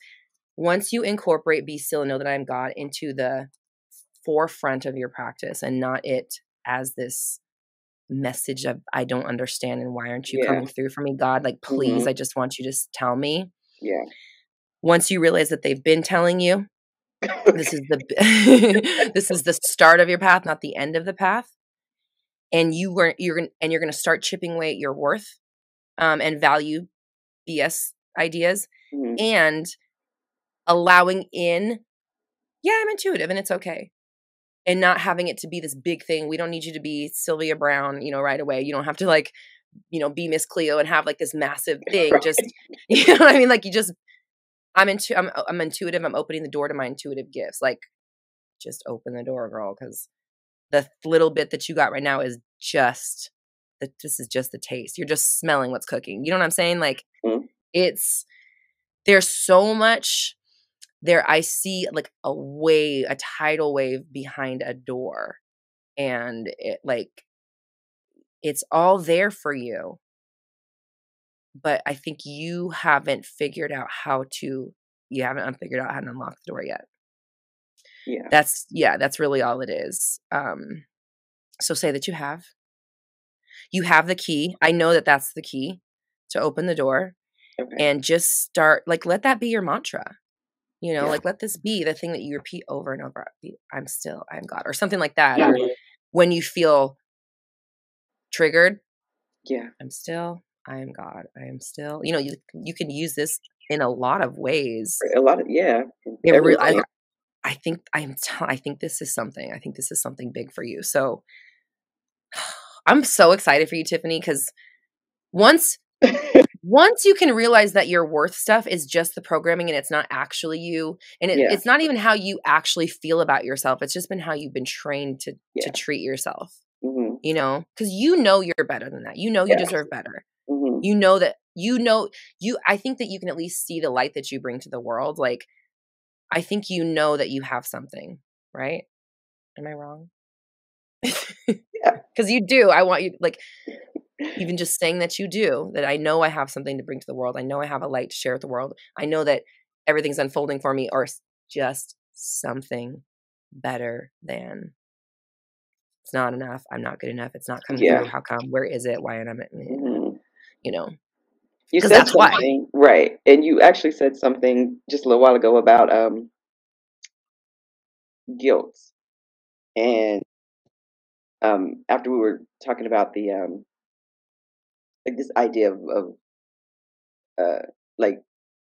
once you incorporate "Be Still and Know That I Am God" into the forefront of your practice and not it as this message of I don't understand and why aren't you coming through for me, God? Like, please, I just want you to tell me. Yeah. Once you realize that they've been telling you, this is the start of your path, not the end of the path. And you're going to start chipping away at your worth and value BS ideas and allowing in, I'm intuitive and it's okay. And not having it to be this big thing. We don't need you to be Sylvia Brown, right away. You don't have to be Miss Cleo and have like this massive thing. Right. Just, you know what I mean? Like I'm intuitive. I'm opening the door to my intuitive gifts. Like, just open the door, girl. Cause the little bit that you got right now is just this is just the taste. You're just smelling what's cooking. You know what I'm saying? Like there's so much there. I see like a tidal wave behind a door, and it's all there for you. But I think you haven't figured out how to unlock the door yet. That's really all it is. So say that you have the key. I know that that's the key to open the door. And just start, let that be your mantra, let this be the thing that you repeat over and over. I'm God, or something like that. Or when you feel triggered, I'm still, I am God. I am still, you can use this in a lot of ways. I think this is something big for you. So I'm so excited for you, Tiffany, because once you can realize that your worth stuff is just the programming and it's not actually you, and it's not even how you actually feel about yourself. It's just been how you've been trained to treat yourself, because you're better than that. You deserve better. I think that you can at least see the light that you bring to the world. Like, I think that you have something, right? Am I wrong? Because you do. I want you, even just saying that you do, that I know I have something to bring to the world. I know I have a light to share with the world. I know that everything's unfolding for me, or just something better than it's not enough. I'm not good enough. It's not coming through. How come? Where is it? Why am I? You said that's something, why. Right. And you actually said something just a little while ago about guilt. And after we were talking about the this idea of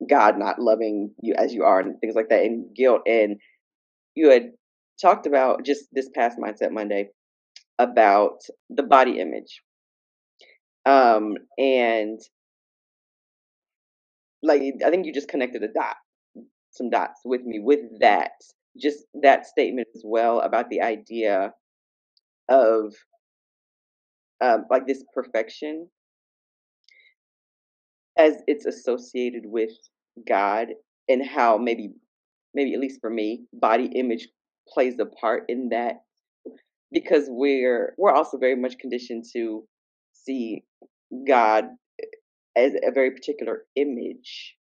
God not loving you as you are and things like that, and guilt. And you had talked about just this past Mindset Monday about the body image. And like I think you just connected some dots with me with that. Just that statement as well about the idea of like this perfection as it's associated with God, and how maybe at least for me, body image plays a part in that, because we're also very much conditioned to see God as a very particular image,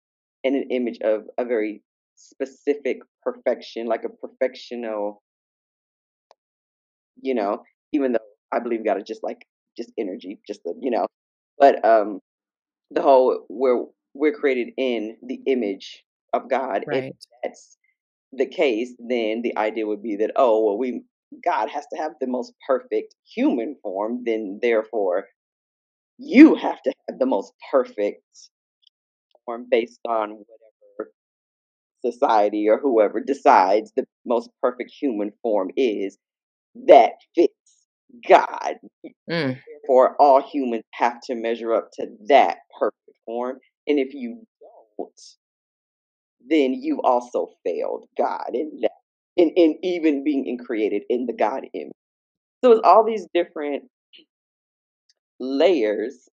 and an image of a very specific perfection, like a perfectional, you know, even though I believe God is just energy, just but the whole we're created in the image of God. If Right. that's the case, then the idea would be that, oh well, we God has to have the most perfect human form, then therefore you have to have the most perfect form based on whatever society or whoever decides the most perfect human form is that fits God. Mm, Therefore, all humans have to measure up to that perfect form. And if you don't, then you also failed God in that, in even being created in the God image. So it's all these different layers,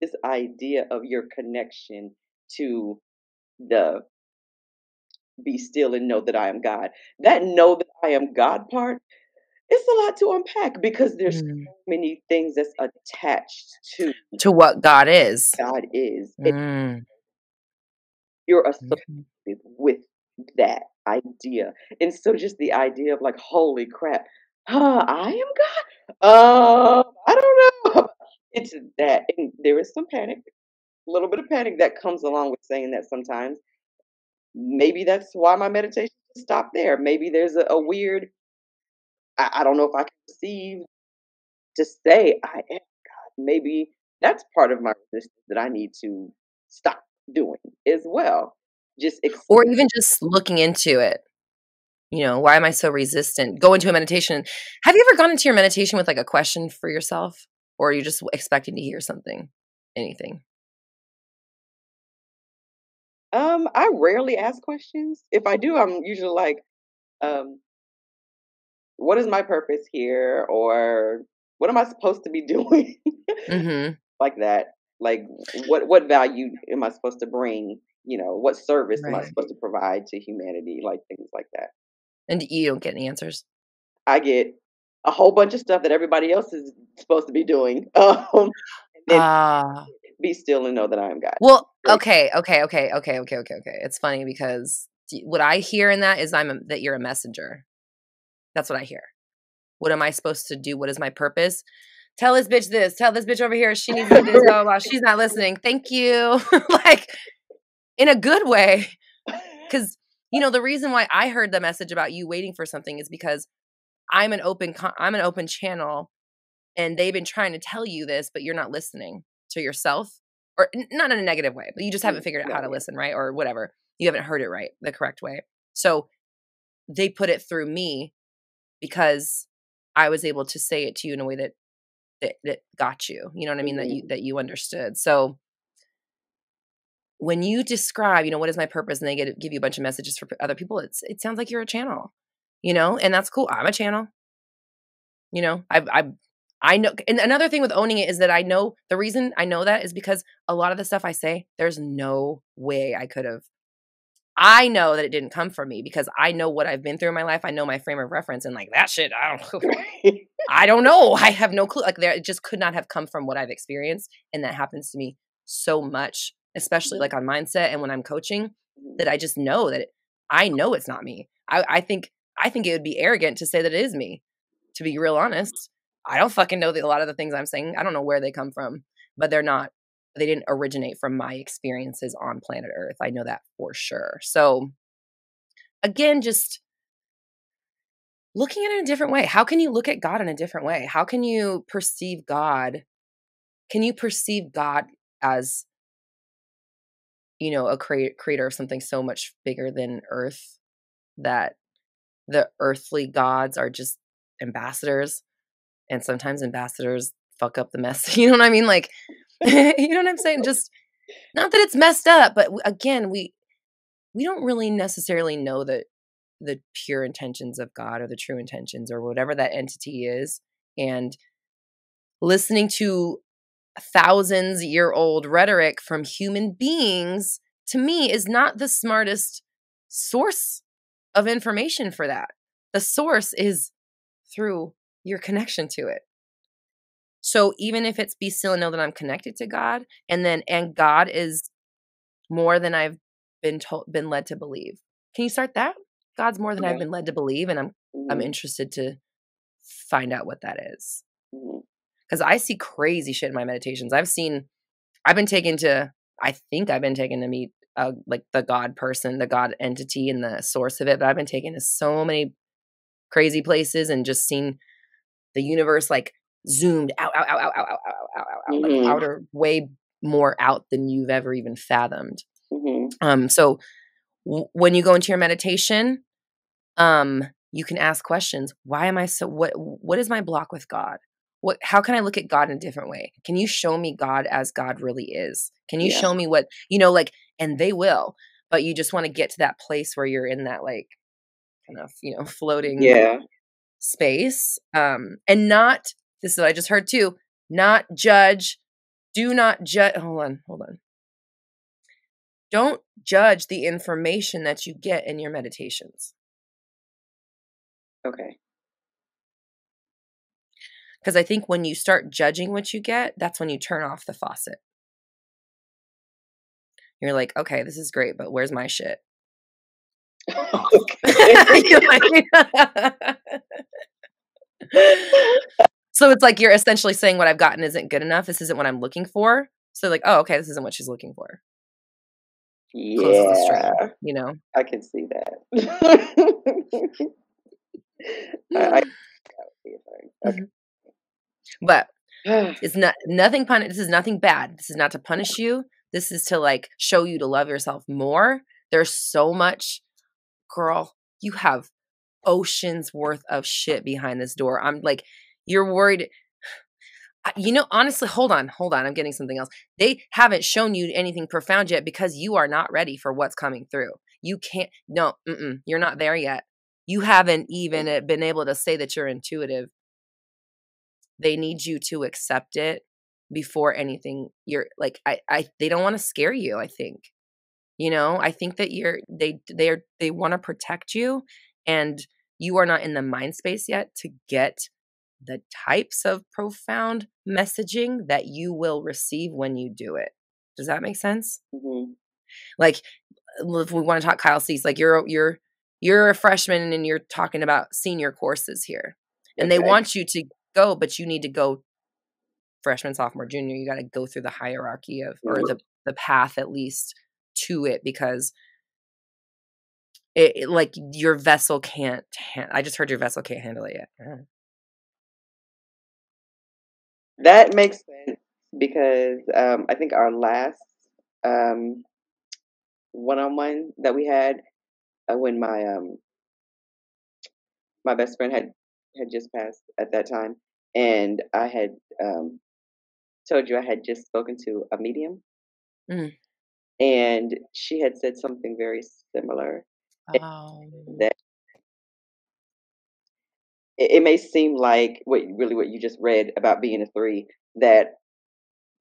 this idea of your connection to the be still and know that I am God. That know that I am God part, it's a lot to unpack because there's mm. so many things that's attached to To what God is. God is. And Mm, you're okay. associated with that idea. And so just the idea of like, holy crap, I am God? I don't know. It's that. And there is some panic, a little bit of panic that comes along with saying that sometimes. Maybe that's why my meditation stopped there. Maybe there's a weird, I don't know if I can receive to say I am. Maybe that's part of my resistance that I need to stop doing as well. Just Or even just looking into it. Why am I so resistant? Go into a meditation. Have you ever gone into your meditation with like a question for yourself? Or are you just expecting to hear something? Anything? I rarely ask questions. If I do, I'm usually like, um, what is my purpose here? Or what am I supposed to be doing? Mhm. Like that. Like what value am I supposed to bring? What service am I Right. supposed to provide to humanity? Like things like that. And you don't get any answers? I get a whole bunch of stuff that everybody else is supposed to be doing. And then Ah. be still and know that I am God. Well, Great. okay. It's funny because what I hear in that is that you're a messenger. That's what I hear. What am I supposed to do? What is my purpose? Tell this bitch this. Tell this bitch over here she needs to do this. Blah blah blah. She's not listening. Thank you. Like in a good way, because the reason why I heard the message about you waiting for something is because I'm an open channel, and they've been trying to tell you this, but you're not listening to yourself, or not in a negative way, but you just haven't figured out how No, to yeah. listen, right? Or whatever. You haven't heard it right, the correct way. So they put it through me because I was able to say it to you in a way that got you. You know what I mean? That you Mhm. that you understood. So when you describe, what is my purpose, and they give you a bunch of messages for other people, it sounds like you're a channel, and that's cool. I'm a channel. I know. And another thing with owning it is that I know the reason I know that is because a lot of the stuff I say, there's no way I could have. I know that it didn't come from me because I know what I've been through in my life. I know my frame of reference, and like that shit, I don't. I don't know. I have no clue. Like there, it just could not have come from what I've experienced, and that happens to me so much, especially like on mindset and when I'm coaching, that I just know I know it's not me. I think it would be arrogant to say that it is me. To be real honest, I don't fucking know that a lot of the things I'm saying. I don't know where they come from, but they're not. They didn't originate from my experiences on planet Earth. I know that for sure. So again, just looking at it in a different way. How can you look at God in a different way? How can you perceive God? Can you perceive God as a creator of something so much bigger than Earth, that the earthly gods are just ambassadors, and sometimes ambassadors fuck up the mess. You know what I mean? Like, you know what I'm saying? Just not that it's messed up, but again, we don't really necessarily know the pure intentions of God or the true intentions or whatever that entity is. And listening to thousands-year-old rhetoric from human beings, to me, is not the smartest source of information for that. The source is through your connection to it. So even if it's be still and know that I'm connected to God, and God is more than I've been led to believe. Can you start that? God's more than I've been led to believe, and I'm interested to find out what that is. Because I see crazy shit in my meditations. I think I've been taken to meet like the God person, the God entity, and the source of it. But I've been taken to so many crazy places and just seen the universe like zoomed out, like outer, way more out than you've ever even fathomed. So when you go into your meditation, you can ask questions. Why am I so, what is my block with God? How can I look at God in a different way? Can you show me God as God really is? Can you show me what, like, and they will, but you just want to get to that place where you're in that, like, kind of, floating space. And not, this is what I just heard too, not judge, do not judge. Hold on. Don't judge the information that you get in your meditations. Okay. Because I think when you start judging what you get, that's when you turn off the faucet. You're like, okay, this is great, but where's my shit? So it's like you're essentially saying what I've gotten isn't good enough. This isn't what I'm looking for. So like, oh, okay, this isn't what she's looking for. Closes the string, I can see that. I okay. But it's nothing this is nothing bad. This is not to punish you. This is to like show you to love yourself more. There's so much, girl, you have oceans worth of shit behind this door. I'm like, you're worried. Honestly, hold on. I'm getting something else. They haven't shown you anything profound yet because you are not ready for what's coming through. You can't, no, you're not there yet. You haven't even been able to say that you're intuitive. They need you to accept it before anything. You're like, they don't want to scare you, I think. I think that they want to protect you, and you are not in the mind space yet to get the types of profound messaging that you will receive when you do it. Does that make sense? Like, if we want to talk Kyle Cease, like you're a freshman and you're talking about senior courses here, and they want you to go, but you need to go freshman, sophomore, junior. You got to go through the hierarchy of, or the path at least to it, because it like your vessel can't. I just heard your vessel can't handle it yet. That makes sense because I think our last one-on-one that we had when my best friend had just passed at that time, and I had told you I had just spoken to a medium, and she had said something very similar. That it may seem like what you just read about being a 3, that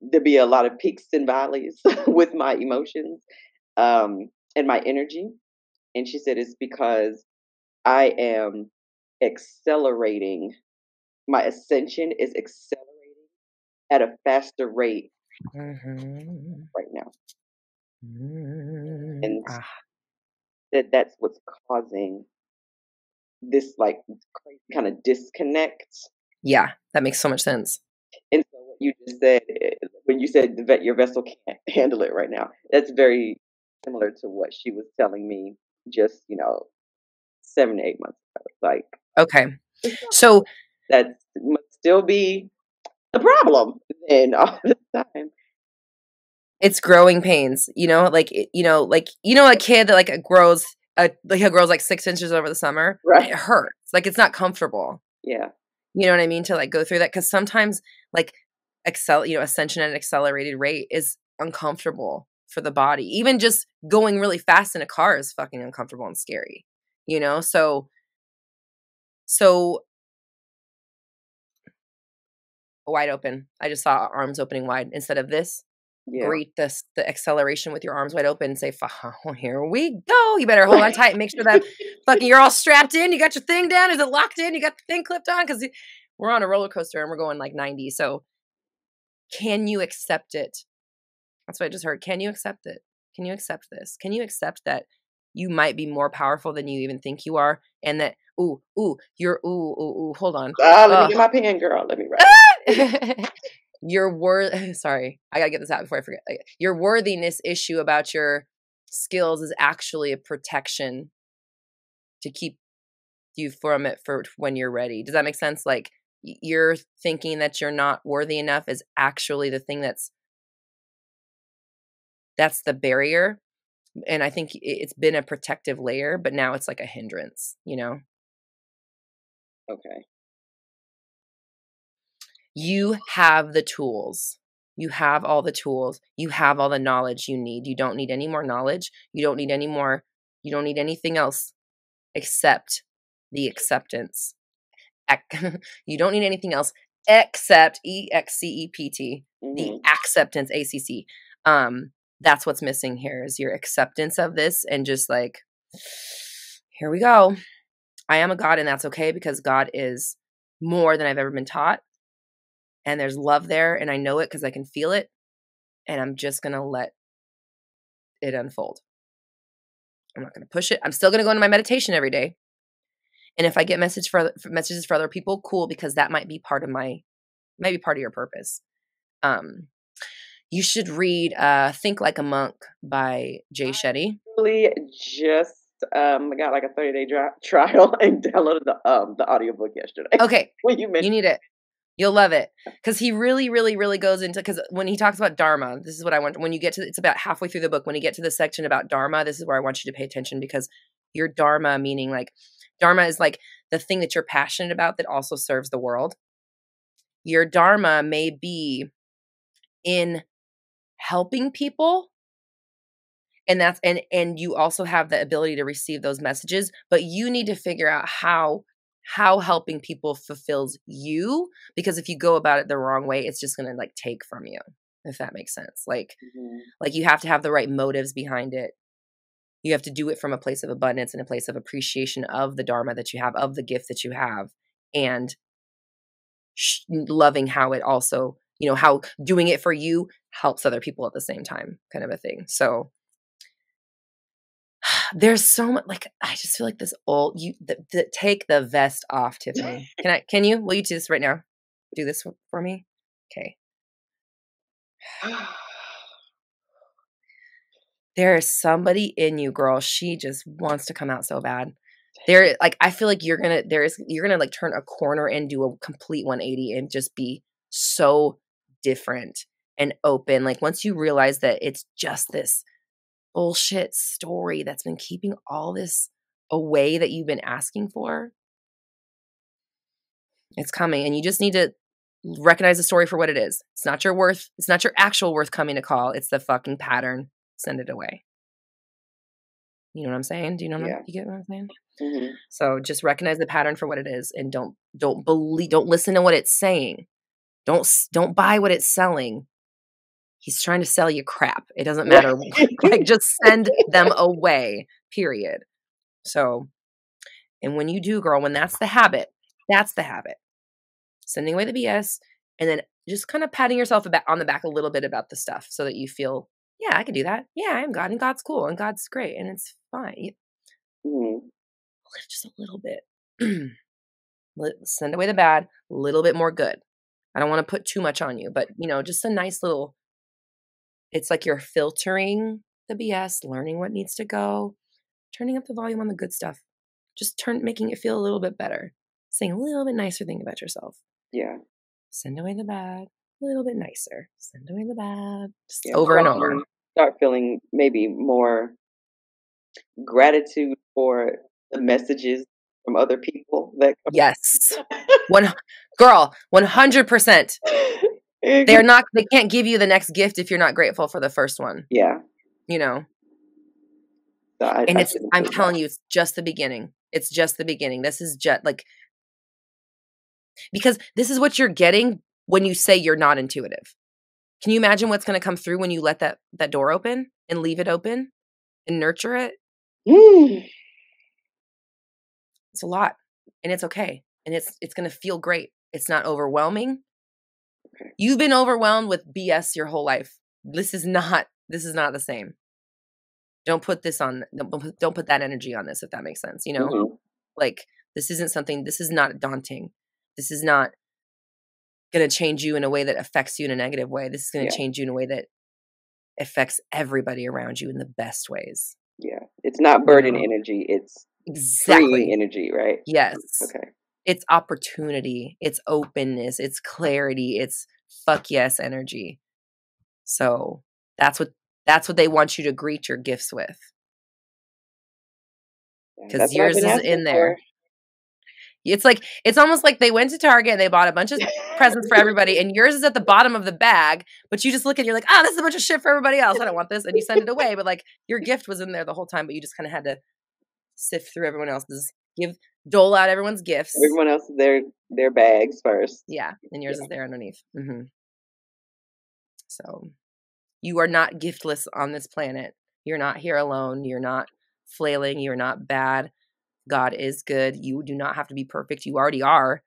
there be a lot of peaks and valleys with my emotions and my energy. And she said it's because I am accelerating. My ascension is accelerating at a faster rate right now. And that's what's causing this like crazy kind of disconnect. Yeah, that makes so much sense. And so what you just said, when you said that your vessel can't handle it right now, that's very similar to what she was telling me just, 7 to 8 months ago. Like, okay, so that must still be the problem then all the time. It's growing pains, you know, like, a kid that like grows, like 6 inches over the summer. Right. It hurts. Like, it's not comfortable. Yeah. You know what I mean? To like go through that. Cause sometimes like ascension at an accelerated rate is uncomfortable for the body. Even just going really fast in a car is fucking uncomfortable and scary, you know? So wide open. I just saw arms opening wide instead of this. Yeah. Greet this the acceleration with your arms wide open and say, here we go. You better hold on Right. tight and make sure that fucking you're all strapped in. You got your thing down. Is it locked in? You got the thing clipped on? Because we're on a roller coaster and we're going like 90. So can you accept it? That's what I just heard. Can you accept it? Can you accept this? Can you accept that you might be more powerful than you even think you are? And that, hold on. Let me get my pen, girl. Let me write it. Your sorry, I gotta get this out before I forget. Your worthiness issue about your skills is actually a protection to keep you from it for when you're ready. Does that make sense? Like you're thinking that you're not worthy enough is actually the thing that's the barrier. And I think it's been a protective layer, but now it's like a hindrance, you know? Okay. You have the tools. You have all the tools. You have all the knowledge you need. You don't need any more knowledge. You don't need any more. You don't need anything else except the acceptance. You don't need anything else except EXCEPT, the Mhm. acceptance, ACC. That's what's missing here is your acceptance of this and just like, here we go. I am a God and that's okay because God is more than I've ever been taught. And there's love there and I know it because I can feel it. And I'm just going to let it unfold. I'm not going to push it. I'm still going to go into my meditation every day. And if I get messages for other people, cool, because that might be part of your purpose. You should read Think Like a Monk by Jay Shetty. Really just got like a 30-day trial and downloaded the audiobook yesterday. Okay. When you You mentioned need it. You'll love it. Because he really, really, really goes into, because when he talks about Dharma, this is what I want. When you get to, it's about halfway through the book. When you get to the section about Dharma, this is where I want you to pay attention because your Dharma, meaning like, Dharma is like the thing that you're passionate about that also serves the world. Your Dharma may be in helping people. And that's, and you also have the ability to receive those messages, but you need to figure out how helping people fulfills you, because if you go about it the wrong way, it's just going to like take from you, if that makes sense. Like you have to have the right motives behind it. You have to do it from a place of abundance and a place of appreciation of the Dharma that you have, of the gift that you have, and loving how it also, how doing it for you helps other people at the same time, kind of a thing. So there's so much, like, I just feel like this take the vest off, Tiffany. Will you do this right now? Do this for me? Okay. There is somebody in you, girl. She just wants to come out so bad. I feel like you're gonna like turn a corner and do a complete 180 and just be so different and open. Like once you realize that it's just this bullshit story that's been keeping all this away that you've been asking for, it's coming. And you just need to recognize the story for what it is. It's not your worth. It's not your actual worth coming to call. It's the fucking pattern. Send it away. You know what I'm saying? Do you know you get what I'm saying? Mm-hmm. So just recognize the pattern for what it is and don't listen to what it's saying. Don't buy what it's selling. He's trying to sell you crap. It doesn't matter. Like just send them away, period. So, and when you do, girl, when that's the habit. Sending away the BS and then just kind of patting yourself on the back a little bit about the stuff so that you feel, yeah, I can do that. Yeah, I am God and God's cool and God's great and it's fine. Live just a little bit. Send away the bad, a little bit more good. I don't want to put too much on you, but just a nice little, it's like you're filtering the BS, learning what needs to go, turning up the volume on the good stuff. Just making it feel a little bit better. Saying a little bit nicer thing about yourself. Yeah. Send away the bad. a little bit nicer. Send away the bad. Just Yeah, over and over. start feeling maybe more gratitude for the messages from other people that Yes. One girl, 100%. come. They can't give you the next gift if you're not grateful for the first one, Yeah. you know? So And I should I'm improve telling that. you, it's just the beginning. It's just the beginning. This is just like, because this is what you're getting when you say you're not intuitive. Can you imagine what's going to come through when you let that door open and leave it open and nurture it? Mm. It's a lot, and it's okay. And it's going to feel great. It's not overwhelming. Okay. You've been overwhelmed with BS your whole life. This is not the same. Don't put that energy on this, if that makes sense, you know? Mhm. Like, this is not daunting. This is not going to change you in a way that affects you in a negative way. This is going to Yeah. change you in a way that affects everybody around you in the best ways, Yeah. It's not you burden know? energy. It's freeing Exactly. energy, right? Yes. Okay. It's opportunity, it's openness, it's clarity, it's fuck yes energy. So, that's what they want you to greet your gifts with, Yeah, because that's what I've yours been is asking in for. there. It's almost like they went to Target, they bought a bunch of presents for everybody, and yours is at the bottom of the bag, but you just look and you're like, "Oh, this is a bunch of shit for everybody else. I don't want this," and you send it away, but, like, your gift was in there the whole time, but you just kinda had to sift through everyone else's, dole out everyone's gifts. Everyone else their bags first. Yeah, and yours Yeah. is there underneath. So, you are not giftless on this planet. You're not here alone. You're not flailing. You're not bad. God is good. You do not have to be perfect. You already are.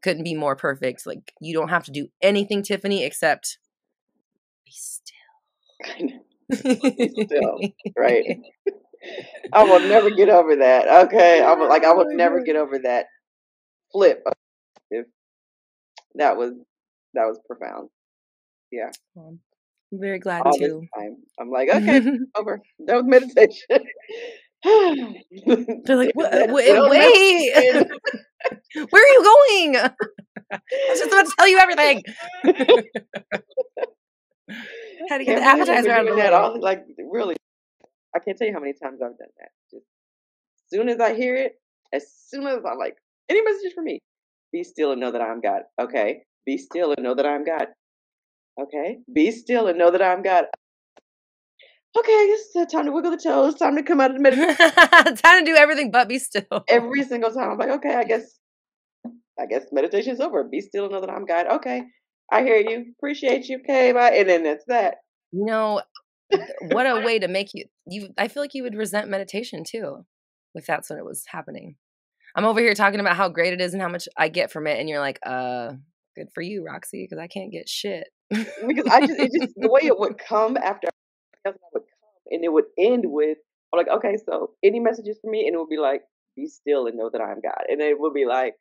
Couldn't be more perfect. Like, you don't have to do anything, Tiffany, except be Be still, right? still. I will never get over that. Okay. I Oh will my never God. get over that flip. If that was profound. Yeah. Well, I'm very glad All this to. time. I'm like, okay, over. That was meditation. They're like, There's that little wait, message where are you going? I was just about to tell you everything. Had to get the Can't believe I've appetizer been out of the doing that way. all like really. I can't tell you how many times I've done that. Just as soon as I hear it, as soon as I'm like, any messages for me, be still and know that I'm God. Okay. Be still and know that I'm God. Okay. Be still and know that I'm God. Okay, I guess it's time to wiggle the toes. Time to come out of the meditation. Time to do everything but be still. Every single time, I'm like, okay, I guess meditation's over. Be still and know that I'm God. Okay, I hear you. Appreciate you. Okay, bye. And then that's that. You know, what a way to make I feel like you would resent meditation too, if that's when it was happening. I'm over here talking about how great it is and how much I get from it, and you're like, good for you, Roxy, because I can't get shit. Because it just the way it would come after else would come, and it would end with, I'm like, okay, so any messages for me, and it would be like, be still and know that I'm God, and it would be like,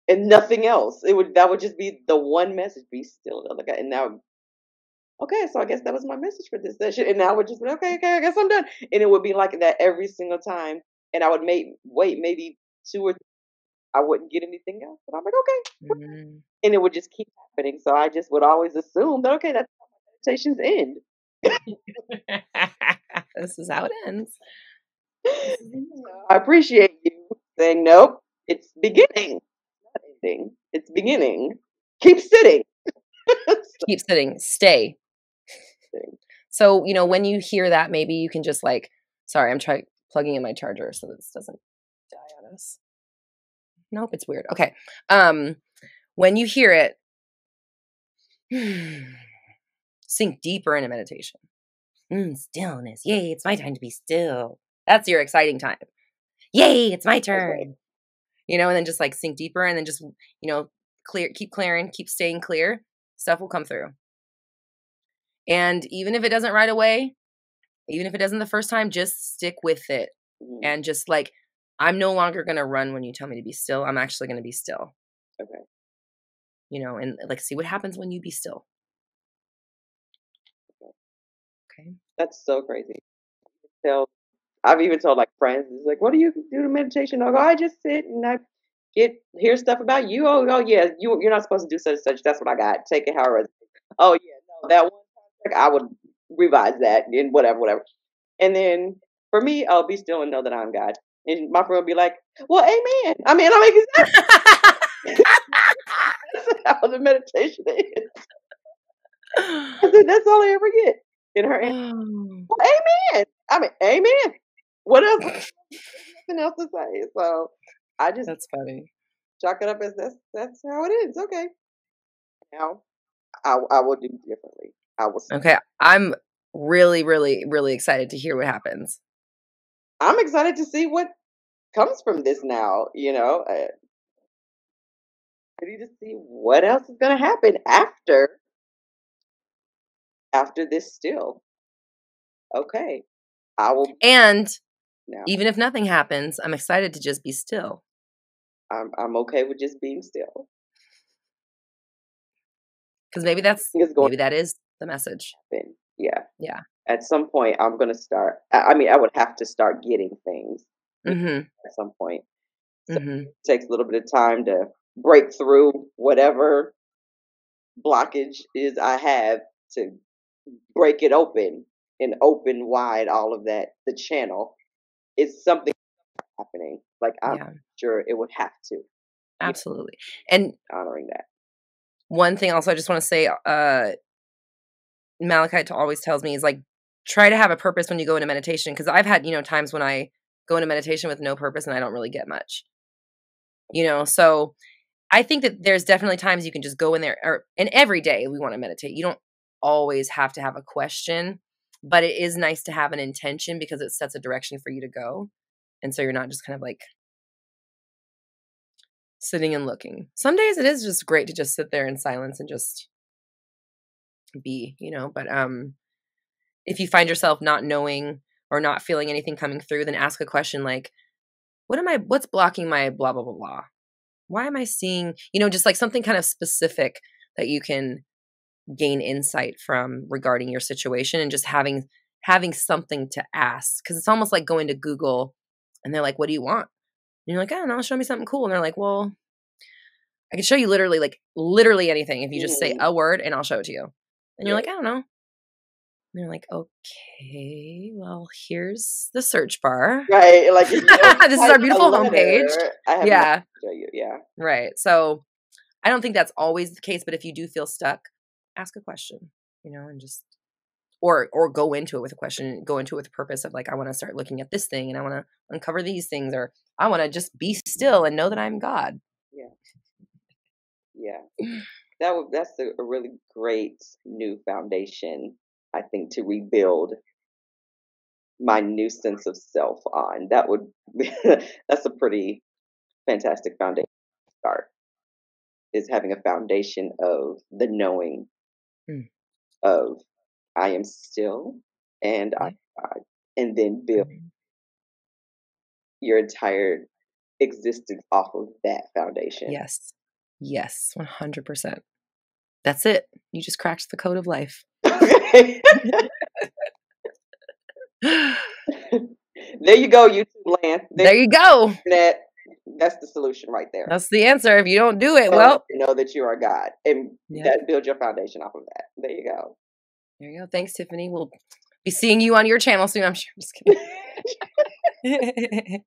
and nothing else. That would just be the one message, be still and know that God, and now okay, so I guess that was my message for this session. And now we're just okay, I guess I'm done. And it would be like that every single time. And I would wait maybe two or three, I wouldn't get anything else. But I'm like, okay. Mm. And it would just keep happening. So I just would always assume that okay, that's how my meditations end. This is how it ends. This is the So I appreciate you saying nope, it's beginning. Not ending. It's beginning. Keep sitting. keep sitting, stay. So, when you hear that, maybe you can just sorry, I'm trying plugging in my charger so this doesn't die on us. Nope, it's weird. Okay. When you hear it, sink deeper into meditation. Stillness. Yay, it's my time to be still. That's your exciting time. Yay, it's my turn. And then just sink deeper and then just, keep clearing, keep staying clear. Stuff will come through. And even if it doesn't right away, even if it doesn't the first time, just stick with it. And just I'm no longer going to run when you tell me to be still. I'm actually going to be still. Okay. And see what happens when you be still. Okay. That's so crazy. I've even told like friends, it's like, what do you do to meditation? I go, I just sit and I hear stuff about you. Oh yeah, you're not supposed to do such and such. That's what I got. Take it however. Oh yeah, no, that one time I would revise that and whatever. And then for me, I'll be still and know that I'm God. And my friend will be like, "Well, amen." I mean, that's how the meditation is. I said, that's all I ever get. In her answer, well, amen. I mean, amen. What else? Nothing else to say. So I just That's funny. chalk it up as that's how it is. Okay. Now I will do differently. I will. Okay. I'm really, really, really excited to hear what happens. I'm excited to see what comes from this now. Ready to see what else is going to happen after this. Still, okay. I will And now. even if nothing happens, I'm excited to just be still. I'm okay with just being still. Because maybe that is the message. Happen. Yeah. Yeah. At some point, I'm going to start. I mean, I would have to start getting things at some point. So it takes a little bit of time to break through whatever blockage is I have to break it open and open wide all of that. The channel is something happening. Like I'm sure it would have to. Absolutely. And honoring that. One thing also I just want to say, Malachi always tells me is like, try to have a purpose when you go into meditation. Because I've had, times when I go into meditation with no purpose and I don't really get much. So I think that there's definitely times you can just go in there, and every day we want to meditate. You don't always have to have a question, but it is nice to have an intention because it sets a direction for you to go. And so you're not just kind of like sitting and looking. Some days it is just great to just sit there in silence and just be, but if you find yourself not knowing or not feeling anything coming through, then ask a question like, what's blocking my blah, blah, blah, blah? Why am I seeing, just like something kind of specific that you can gain insight from regarding your situation, and just having something to ask. Cause it's almost like going to Google and they're like, what do you want? And you're like, I don't know, show me something cool. And they're like, well, I can show you literally anything. If you just say a word and I'll show it to you. And you're like, I don't know. And they're like, okay, well, here's the search bar. Right. Like, this is our beautiful homepage. Yeah. Show you. Yeah. Right. So I don't think that's always the case, but if you do feel stuck, ask a question, and just, or go into it with a question, go into it with a purpose of like, I want to start looking at this thing and I want to uncover these things, or I want to just be still and know that I'm God. Yeah. Yeah. That's a really great new foundation, I think, to rebuild my new sense of self on. That's a pretty fantastic foundation to start, is having a foundation of the knowing of I am still and I am God, and then build your entire existence off of that foundation. Yes, 100%. That's it. You just cracked the code of life. Okay. There you go, YouTube land. There you go. That's the solution right there. That's the answer. If you don't do it, well, know that you are God, and that build your foundation off of that. There you go. There you go. Thanks, Tiffany. We'll be seeing you on your channel soon, I'm sure. I'm just kidding.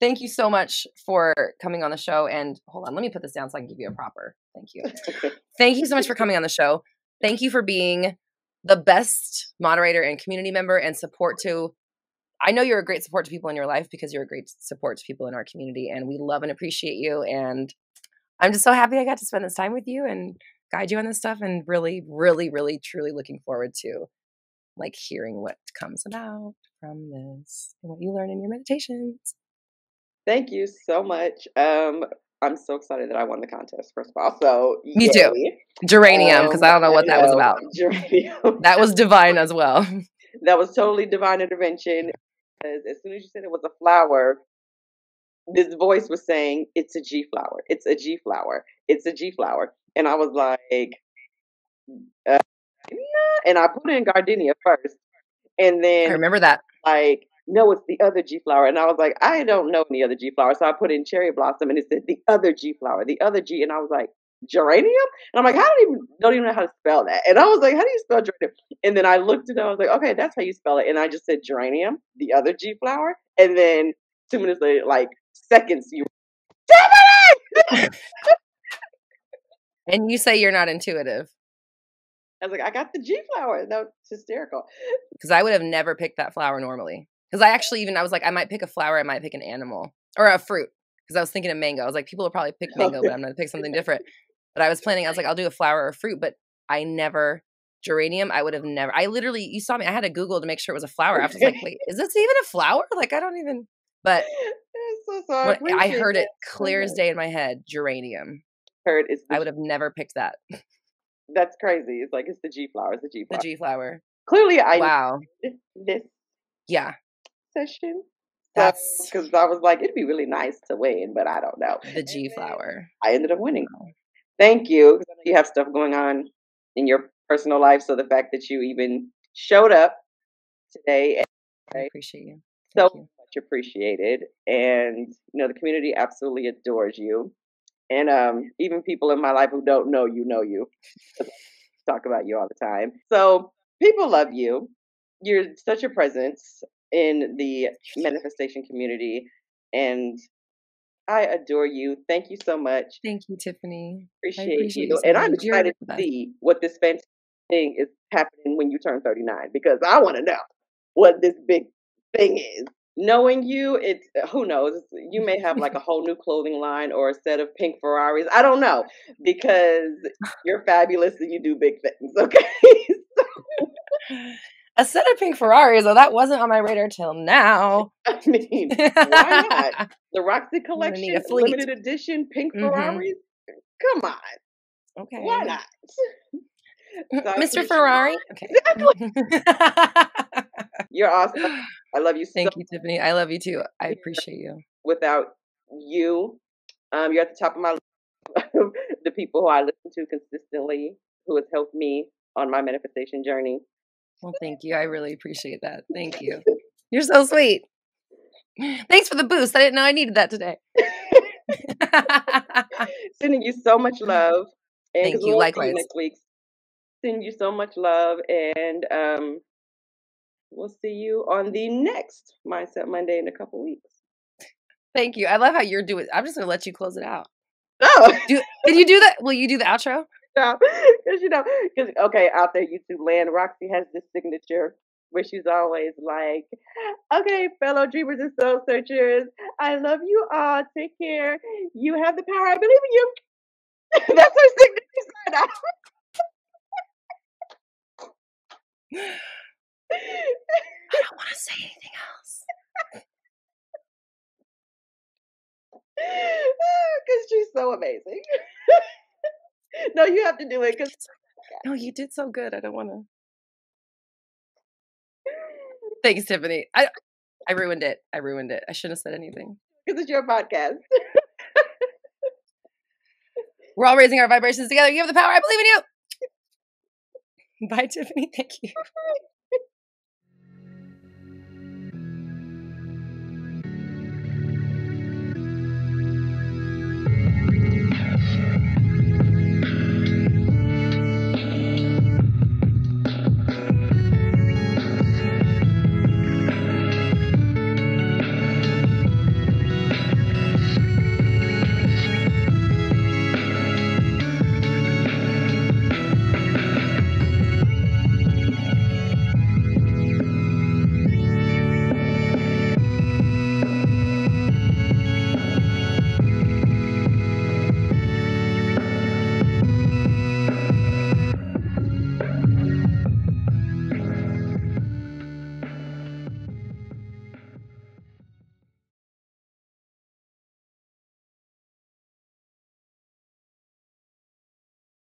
Thank you so much for coming on the show. And hold on, let me put this down so I can give you a proper thank you. Thank you so much for coming on the show. Thank you for being the best moderator and community member and support to. I know you're a great support to people in your life because you're a great support to people in our community, and we love and appreciate you. And I'm just so happy I got to spend this time with you and guide you on this stuff, and really, really, really, truly looking forward to like hearing what comes about from this and what you learn in your meditations. Thank you so much. I'm so excited that I won the contest, first of all. So me too. Geranium, because I don't know what that was about. Geranium. That was divine as well. That was totally divine intervention. As soon as you said it was a flower, this voice was saying, it's a G flower. It's a G flower. It's a G flower. And I was like, and I put in gardenia first. And then I remember that. Like, no, it's the other G flower. And I was like, I don't know any other G flower. So I put in cherry blossom and it said the other G flower, the other G. And I was like, geranium? And I'm like, I don't even know how to spell that. And I was like, how do you spell geranium? And then I looked it up. I was like, okay, that's how you spell it. And I just said geranium, the other G flower. And then 2 minutes later, like seconds, you And you say you're not intuitive. I was like, I got the G flower. That was hysterical. Because I would have never picked that flower normally. Because I was like, I might pick a flower, I might pick an animal or a fruit. Because I was thinking of mango. I was like, people will probably pick mango, but I'm going to pick something different. But I was like, I'll do a flower or a fruit. But geranium, I would have never. I literally, you saw me, I had to Google to make sure it was a flower. I was like, wait, is this even a flower? Like, I don't even. But so sorry. I heard it clear as day in my head, geranium. I would have never picked that. That's crazy. It's like, it's the G flower. It's the G flower. The G flower. Clearly, wow. This session. That's because I was like, it'd be really nice to win, but I don't know. The G flower. I ended up winning. Wow. Thank you. You have stuff going on in your personal life, so the fact that you even showed up today, I appreciate you. Thank you. Much appreciated, and the community absolutely adores you. And even people in my life who don't know you know you. Talk about you all the time. So people love you. You're such a presence in the manifestation community. And I adore you. Thank you so much. Thank you, Tiffany. Appreciate you. So and I'm excited to see what this fantastic thing is happening when you turn 39, because I want to know what this big thing is. Knowing you, it's who knows, you may have like a whole new clothing line or a set of pink Ferraris. I don't know, because you're fabulous and you do big things. Okay. A set of pink Ferraris. Oh, that wasn't on my radar till now. I mean, why not? The Roxy collection, limited edition pink Ferraris. Come on. Okay. Why not? So Mr. Ferrari. Okay. Exactly. You're awesome. I love you so much. Thank you, Tiffany. I love you too. I appreciate you. Without you, you're at the top of my list of the people who I listen to consistently, who has helped me on my manifestation journey. Well, thank you. I really appreciate that. Thank you. You're so sweet. Thanks for the boost. I didn't know I needed that today. Sending you so much love. And thank you. Likewise. Next week. Sending you so much love, and we'll see you on the next Mindset Monday in a couple weeks. Thank you. I love how you're doing. I'm just going to let you close it out. Oh. Did you do that? Will you do the outro? No, because okay, out there, YouTube land, Roxy has this signature where she's always like, okay, fellow dreamers and soul searchers, I love you all. Take care. You have the power. I believe in you. That's her signature sign out. I don't want to say anything else. Because she's so amazing. No, you have to do it. No, you did so good. I don't want to. Thanks, Tiffany. I ruined it. I shouldn't have said anything. Because it's your podcast. We're all raising our vibrations together. You have the power. I believe in you. Bye, Tiffany. Thank you.